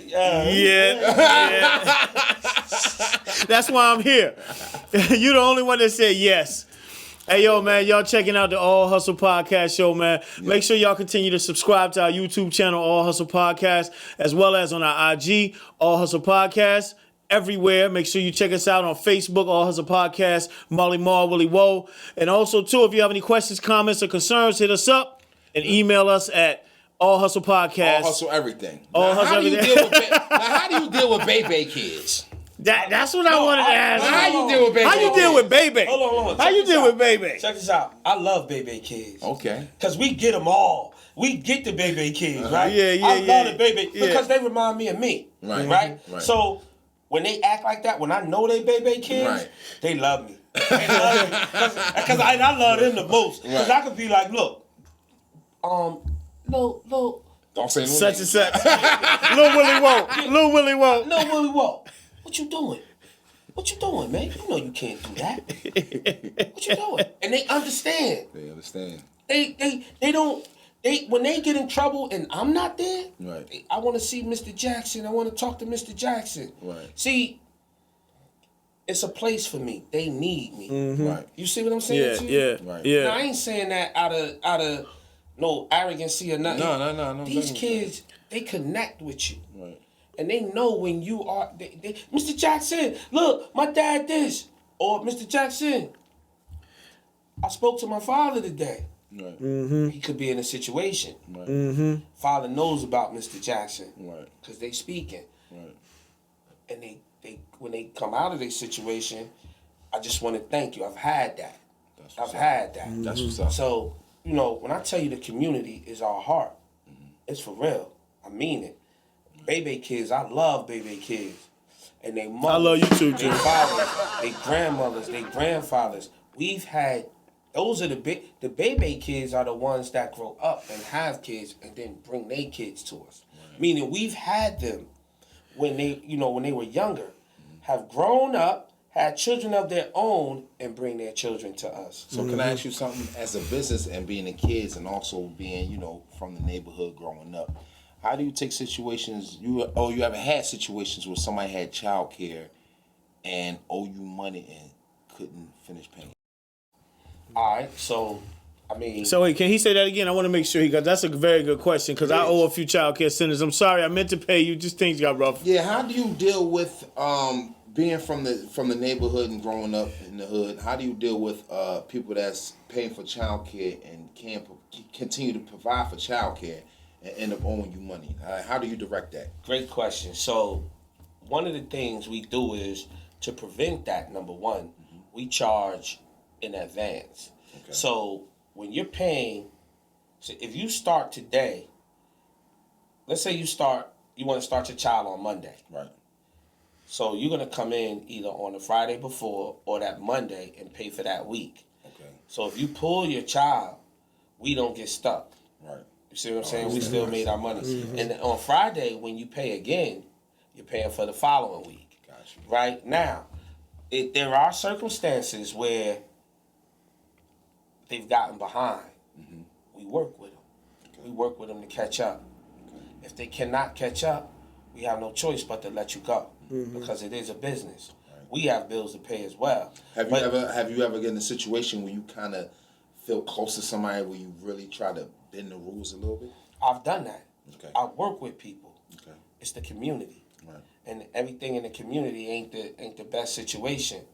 Yeah. That's why I'm here. You the only one that said yes. Hey, yo, man, y'all checking out the All Hustle Podcast show, man. Make sure y'all continue to subscribe to our YouTube channel, All Hustle Podcast, as well as on our IG, All Hustle Podcast. Everywhere. Make sure you check us out on Facebook, All Hustle Podcast, Marly Mal Willie Wo. And also, too, if you have any questions, comments, or concerns, hit us up and email us at All Hustle Podcast. All hustle everything. All Now, hustle how do you everything. deal with how do you deal with baby kids? That's what I wanted to ask. How you deal with baby? How you deal with baby? Hold on. How Check you this deal out. with baby? Check this out. I love baby kids. Okay. Because we get them all. We get the baby kids, right? Yeah, I yeah. love the baby Yeah. because they remind me of me. Right. Right? Right. So when they act like that, when I know they baby kids, Right. they love me. They love me. Because I love them the most. Because I could be like, look, no. Don't say no Such names. and such. Lil Willie Wo. Lil Willie Wo. No, Willie Wo. What you doing? What you doing, man? You know you can't do that. What you doing? And they understand. They understand. They don't. When they get in trouble and I'm not there, Right. I want to see Mr. Jackson. I want to talk to Mr. Jackson. Right. See, it's a place for me. They need me. Right. You see what I'm saying? Yeah, to you? Right. yeah. Now, I ain't saying that out of no arrogancy or nothing. No. These nothing. kids, they connect with you. Right. And they know when you are, Mr. Jackson, look, my dad this. Or Mr. Jackson, I spoke to my father today. Right. He could be in a situation. Right. Father knows about Mr. Jackson. Right. Because they speaking. Right. And they when they come out of their situation, I just want to thank you. I've had that. I've had that. That's what's up. So, when I tell you the community is our heart, it's for real. I mean it. Baby kids, I love baby kids. And they mothers, I love you too, Jim. Their fathers, their grandmothers, their grandfathers. We've had, those are the baby kids are the ones that grow up and have kids and then bring their kids to us. Right. Meaning we've had them when they, when they were younger, have grown up, had children of their own, and bring their children to us. So can I ask you something? As a business and being the kids and also being, from the neighborhood growing up, how do you take situations, you haven't had situations where somebody had child care and owe you money and couldn't finish paying? All right, so, So wait, can he say that again? I want to make sure he got. That's a very good question because I owe a few child care centers. I'm sorry, I meant to pay you. Just things got rough. Yeah, how do you deal with being from the neighborhood and growing up in the hood? How do you deal with people that's paying for child care and can't continue to provide for child care and end up owing you money? How do you direct that? Great question. So, one of the things we do is to prevent that. Number one, we charge in advance. Okay. So when you're paying, so if you start today, let's say you want to start your child on Monday. Right. So you're gonna come in either on the Friday before or that Monday and pay for that week. Okay. So if you pull your child, we don't get stuck. Right. You see what I'm saying? We still made our money. And then on Friday, when you pay again, you're paying for the following week. Gotcha. Right? Now, there are circumstances where they've gotten behind. We work with them. We work with them to catch up. If they cannot catch up, we have no choice but to let you go because it is a business. Right. We have bills to pay as well. Have you ever get in a situation where you kind of feel close to somebody where you really try to bend the rules a little bit? I've done that. Okay. I work with people. Okay. It's the community. Right. And everything in the community ain't the best situation.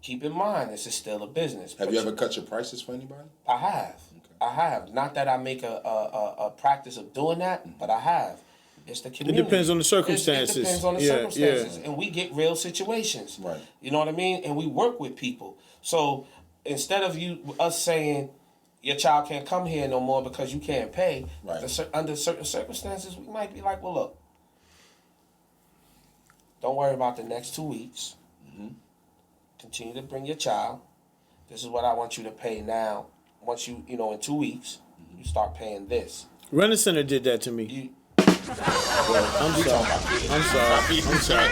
Keep in mind, this is still a business. Have you ever cut your prices for anybody? I have. Okay. I have. Not that I make a practice of doing that, but I have. It's the community. It depends on the circumstances. It depends on the circumstances. And we get real situations. Right. You know what I mean? And we work with people. So instead of us saying your child can't come here no more because you can't pay, right. Under certain circumstances, we might be like, well, look, don't worry about the next 2 weeks. Continue to bring your child. This is what I want you to pay now. Once in 2 weeks, you start paying this. Renner Center did that to me. I'm sorry.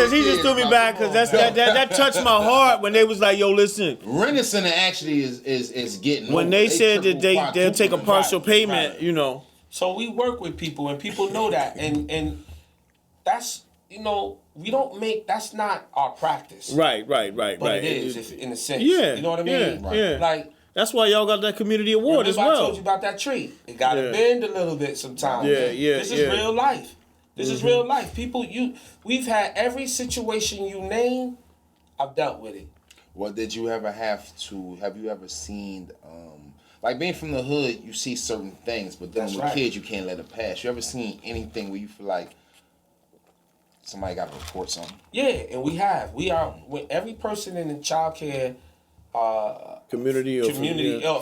He just threw me back because that touched my heart when they was like, "Yo, listen." Renner Center actually is getting. When they said that they'll take a partial payment, right. So we work with people, and people know that, and that's we don't make that's not our practice. Right. But it is, if, in a sense. Yeah. You know what I mean? Yeah. Like. That's why y'all got that community award as well. I told you about that tree. It got to bend a little bit sometimes. This is real life. This is real life. People, we've had every situation you name, I've dealt with it. Well, did you ever have you ever seen, like being from the hood, you see certain things, but then with kids, you can't let it pass. You ever seen anything where you feel like somebody got to report something? Yeah, and we have. We are, with every person in the childcare community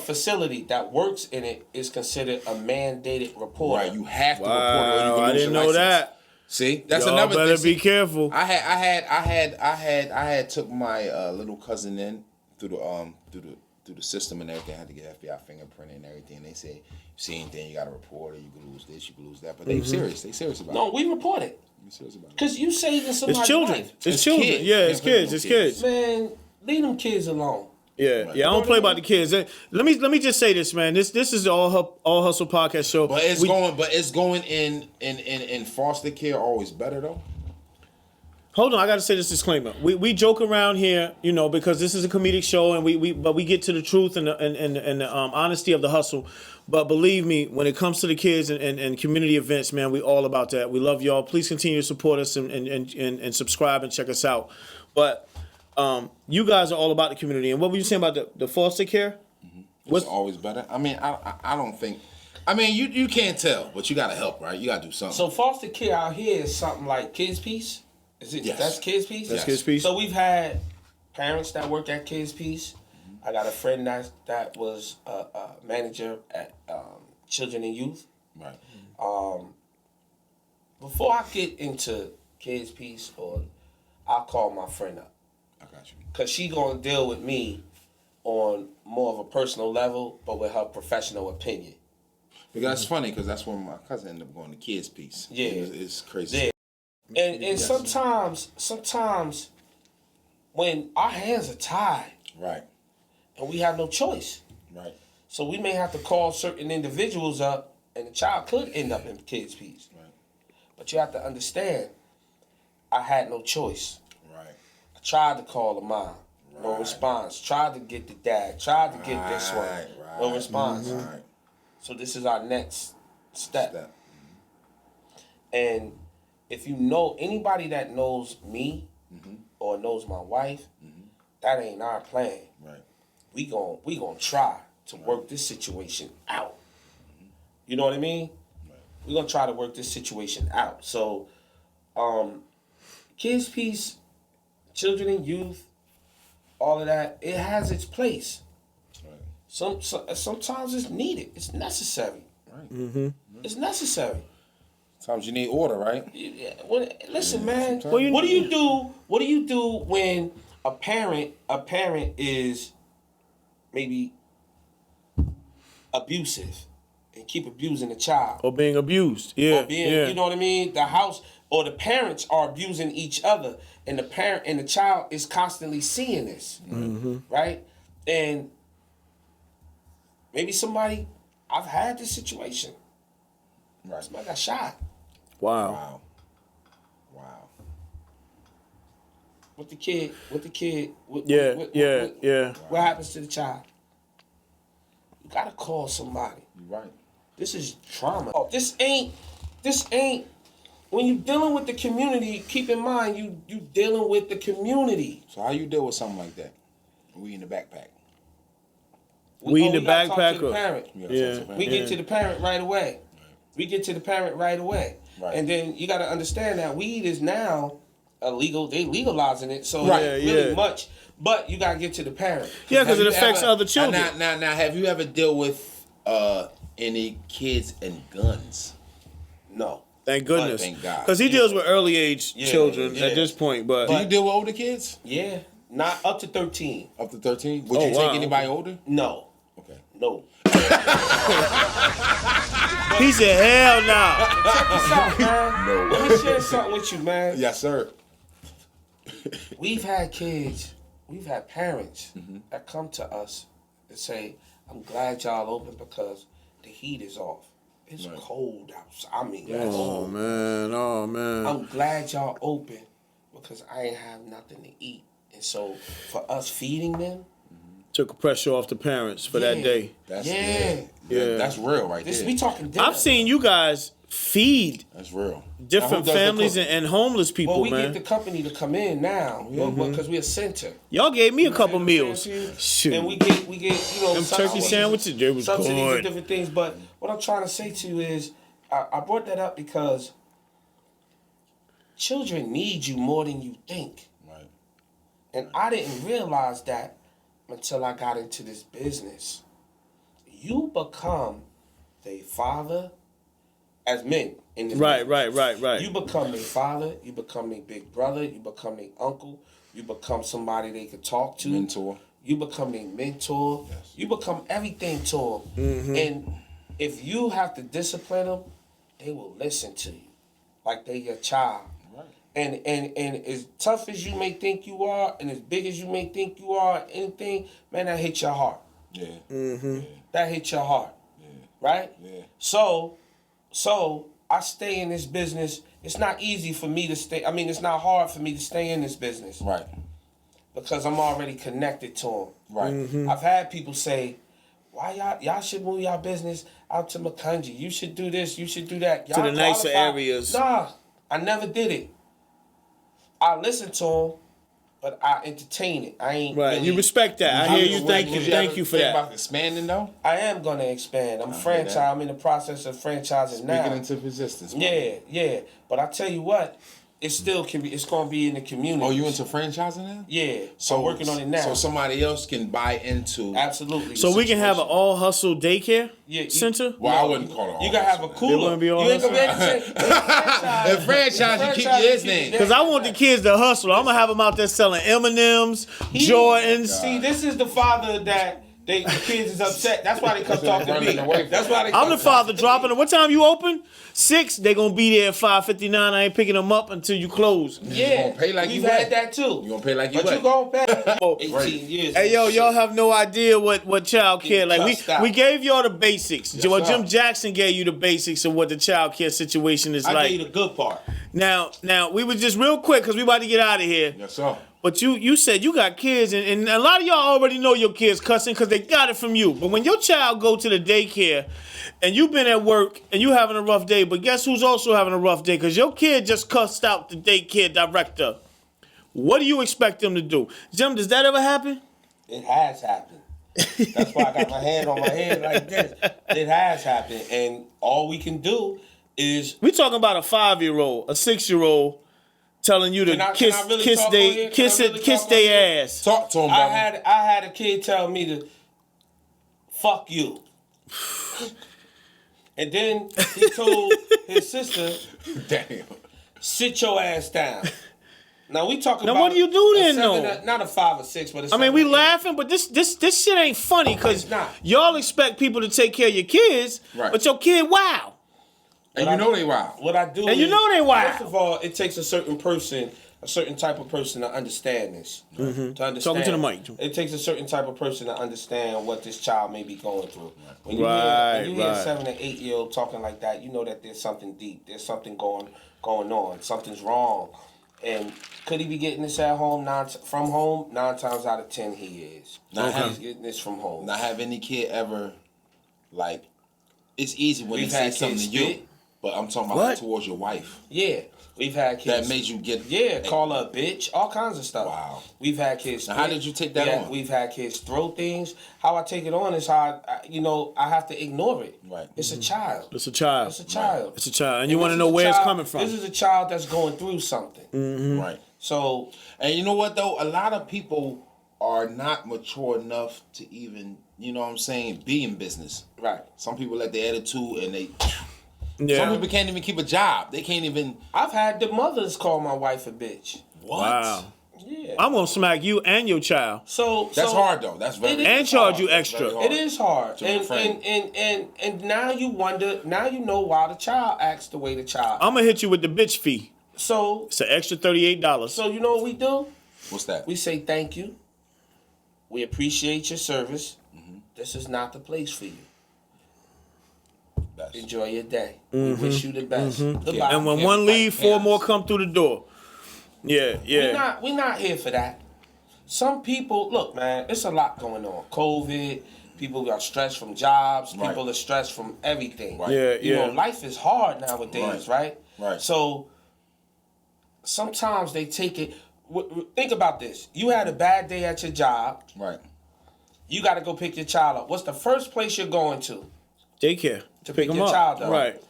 facility that works in it is considered a mandated reporter. Right, you have to report it or you I didn't know that. See, that's y'all another better thing. Be careful. I had took my little cousin in through the system and everything. I had to get FBI fingerprint and everything. They say, you see anything, you got to report it. You can lose this, you can lose that. But they serious. They serious about it. No, we report it. Because you saving somebody's It's children. life. It's children. Kids. Yeah, it's kids. It's kids. Man, leave them kids alone. Yeah, I don't play about the kids. Let me just say this, man. This is the All Hustle podcast show. But it's going in foster care always better though. Hold on, I got to say this disclaimer. We joke around here, because this is a comedic show, and we get to the truth and the honesty of the hustle. But believe me, when it comes to the kids and community events, man, we all about that. We love y'all. Please continue to support us and subscribe and check us out. But you guys are all about the community. And what were you saying about the foster care? It's always better. I mean, I don't think. I mean, you can't tell, but you got to help, right? You got to do something. So foster care out here is something like Kids Peace. Is it? Yes. That's Kids Peace. That's Kids Peace. So we've had parents that work at Kids Peace. I got a friend that was a manager at Children and Youth. Right. Before I get into Kids Peace, I'll call my friend up. I got you. Because she going to deal with me on more of a personal level, but with her professional opinion. Because that's funny, because that's when my cousin ended up going to Kids Peace. Yeah. It's crazy. Yeah. And sometimes when our hands are tied, Right. and we have no choice. Right. So we may have to call certain individuals up, and the child could end up in Kids Peace. Right. But you have to understand, I had no choice. Right. I tried to call the mom. No response. Tried to get the dad. Tried to get this one. No response. Right. So this is our next step. And if you know anybody that knows me or knows my wife, that ain't our plan. Right. We gon' try to work this situation out. You know what I mean? Right. We're gonna try to work this situation out. So, Kids Peace, Children and Youth, all of that, it has its place. Right. Sometimes it's needed. It's necessary. Right. Mm-hmm. It's necessary. Sometimes you need order, right? Yeah. Listen, man. What do you do? What do you do when a parent is maybe abusive and keep abusing the child? Or being abused. Yeah. You know what I mean? The house, or the parents are abusing each other, and the parent and the child is constantly seeing this, right? And maybe I've had this situation. Right. Somebody got shot. Wow. Wow. With the kid. What happens to the child? You gotta call somebody. You're right. This is trauma. This ain't. When you dealing with the community, keep in mind you dealing with the community. So how you deal with something like that? We in the backpack. We in the gotta talk backpack. to the parent. We get to the parent right away. Right. And then you got to understand that weed is now illegal. They legalizing it, so Right. it's really much. But you got to get to the parent. Yeah, because Have it you affects ever- other children. Now, have you ever dealt with any kids and guns? No. Thank goodness. Thank God. Because he deals with early age children yeah. at this point. But Do you deal with older kids? Yeah. Not up to 13. Up to 13? Would Oh, you wow. take anybody older? No. Okay. No. he said, hell no. Check this out, man. Let me share something with you, man. Yes, sir. We've had parents that come to us and say, I'm glad y'all open because the heat is off. It's cold outside. I mean, it's cold. Oh, man. I'm glad y'all open because I ain't have nothing to eat. And so for us feeding them, Took the pressure off the parents for that day. That's Yeah. That's real right this there. we talking dinner. I've seen you guys feed That's real. different Now, who does the families cooking? and homeless people, Well, we man. get the company to come in now because we're a center. Y'all gave me a couple You know what I'm meals. saying? Shoot. And we get Them turkey sandwiches, they was subsidies good. and different things. But what I'm trying to say to you is, I brought that up because children need you more than you think. Right. And I didn't realize that until I got into this business. You become the father as men in this Right. You become a father, you become a big brother, you become an uncle, you become somebody they could talk to. Mentor. You become a mentor. Yes. You become everything to them. And if you have to discipline them, they will listen to you like they your child. Right. And as tough as you may think you are, and as big as you may think you are, anything, man, that hits your heart. Yeah. That hits your heart. Right? Yeah. So I stay in this business. It's not easy for me to stay. I mean, it's not hard for me to stay in this business. Right. Because I'm already connected to them. Right. I've had people say, why y'all should move y'all business out to Makunji. You should do this, you should do that. Y'all To the nicer qualify. areas. Nah, I never did it. I listen to them, but I entertain it. I ain't Right. really, You respect that. I hear you. Thank you. Thank you for think that. about expanding though? I am gonna expand. I'm hear that. I'm in the process of franchising now. Speaking into existence. Yeah. But I tell you what, it still can be. It's gonna be in the community. Oh, you into franchising now? Yeah. So I'm working on it now. So somebody else can buy into. Absolutely. So we can have an all hustle daycare center? Well, I wouldn't call it all You gotta have a hustle, It cooler. wouldn't be all You ain't gonna be able hustle. to say The franchise, you keep your name. Because I want the kids to hustle. I'm going to have them out there selling M&M's, Jordans. See, this is the father that the kids is upset. That's why they come talk to me. Running away. That's why they. I'm come the talk father to dropping me. them. What time you open? 6. They going to be there at 5:59. I ain't picking them up until you close. Yeah, gonna pay like we've you had wet. that too. You gonna pay like you But you wet. gonna pay 18 years. Hey, yo, y'all have no idea what child care, like cussed out. we gave y'all the basics. Well, sir. Jim Jackson gave you the basics of what the child care situation is I like. gave you the good part. Now, we was just real quick because we about to get out of here. Yes, sir. But you said you got kids, and a lot of y'all already know your kids cussing because they got it from you. But when your child go to the daycare, and you've been at work, and you having a rough day, but guess who's also having a rough day? Because your kid just cussed out the daycare director. What do you expect them to do? Jim, does that ever happen? It has happened. That's why I got my hand on my head like this. It has happened, and all we can do is. We talking about a 5-year-old, a 6-year-old, telling you to Can I kiss really talk on here? Can I really talk on their here? ass. Talk to him, brother. I had a kid tell me to fuck you. And then he told his sister, Damn. sit your ass down. Now we talking Now, about what do you do a then, 7 though? Not a 5 or 6, but a 7 I mean, we or 8. laughing, but this shit ain't funny because It's not. y'all expect people to take care of your kids, Right. but your kid, wow. And you know they wild. What I do And you is, know they wild. First of all, it takes a certain type of person to understand this. To understand. Talking to the mic. It takes a certain type of person to understand what this child may be going through. When you hear a 7 and 8 year old talking like that, you know that there's something deep. There's something going on. Something's wrong. And could he be getting this at home? From home? 9 times out of 10 he is. He's getting this from home. Not have any kid ever, like, it's easy when they say something to you, but I'm talking about towards your wife. Yeah. We've had kids. That made you get... call her a bitch, all kinds of stuff. Wow. We've had kids... Now, how did you take that on? We've had kids throw things. How I take it on is how, I have to ignore it. Right. It's a child. It's a child. It's a child. It's a child. And you want to know where it's coming from. This is a child that's going through something. Mm-hmm. Right. So... And you know what, though? A lot of people are not mature enough to even, you know what I'm saying, be in business. Right. Some people let the attitude and they... Yeah. Some people can't even keep a job. They can't even... I've had the mothers call my wife a bitch. What? Wow. Yeah. I'm going to smack you and your child. That's hard, though. That's very hard. And charge you extra. It is hard. And now you wonder, now you know why the child acts the way the child. I'm going to hit you with the bitch fee. So... It's an extra $38. So you know what we do? What's that? We say thank you. We appreciate your service. This is not the place for you. Enjoy your day. We wish you the best. Goodbye. And when one leave, 4 more come through the door. Yeah. We're not here for that. Some people, look, man, it's a lot going on. COVID, people got stressed from jobs, people are stressed from everything. Right. You know, life is hard nowadays, right? Right. So sometimes they take it. Think about this. You had a bad day at your job. Right. You got to go pick your child up. What's the first place you're going to? Daycare. To pick pick them your up. child up. Right.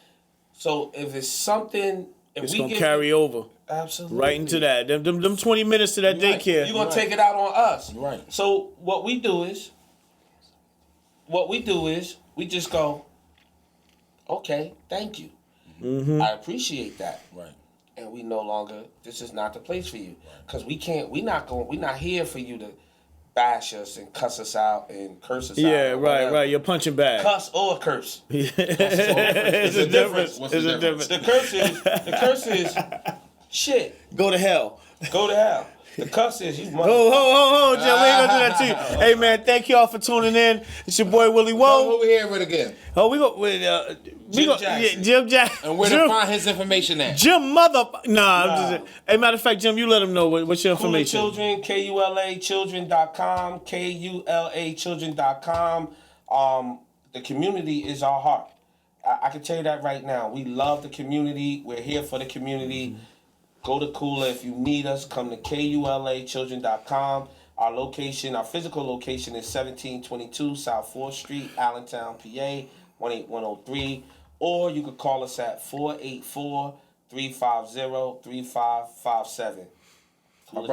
So if it's something... It's going to carry over. Absolutely. Right into that. Them 20 minutes to that daycare. You're going to take it out on us. Right. So what we do is we just go, okay, thank you. I appreciate that. Right. And we no longer, this is not the place for you. Because we're not here for you to bash us and cuss us out and curse us out. Yeah, right. You're punching bag. Cuss or curse. It's a difference. What's the difference? The curse is shit. Go to hell. Go to hell. The cuss is you mother. Ho, Jim. We ain't gonna do that to you. Hey, man, thank y'all for tuning in. It's your boy Willie Come Wo. over here with again. Oh, we go with Jackson. Yeah, Jim Jackson. And where to find his information at? Jim Nah. Hey, matter of fact, Jim, you let him know what's your Cooler information. Children, KULAchildren.com, KULAchildren.com. The community is our heart. I can tell you that right now. We love the community. We're here for the community. Go to Cooler. If you need us, come to KULAchildren.com. Our physical location is 1722 South 4th Street, Allentown, PA, 18103. Or you could call us at 484-350-3557. My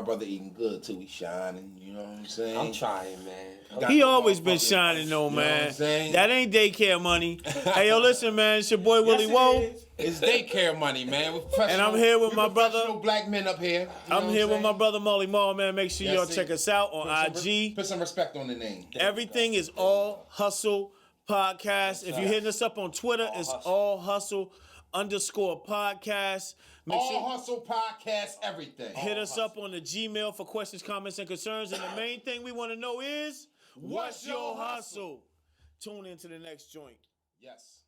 brother eating good too. He's shining. You know what I'm saying? I'm trying, man. He always been shining though, man. That ain't daycare money. Hey, yo, listen, man. It's your boy Willie Wo. It's daycare money, man. And I'm here with my brother. Black men up here. I'm here with my brother Marly Mal, man. Make sure y'all check us out on IG. Put some respect on the name. Everything is All Hustle Podcast. If you're hitting us up on Twitter, it's All Hustle _podcast. All Hustle Podcast, everything. Hit us up on the Gmail for questions, comments, and concerns. And the main thing we want to know is, what's your hustle? Tune into the next joint. Yes.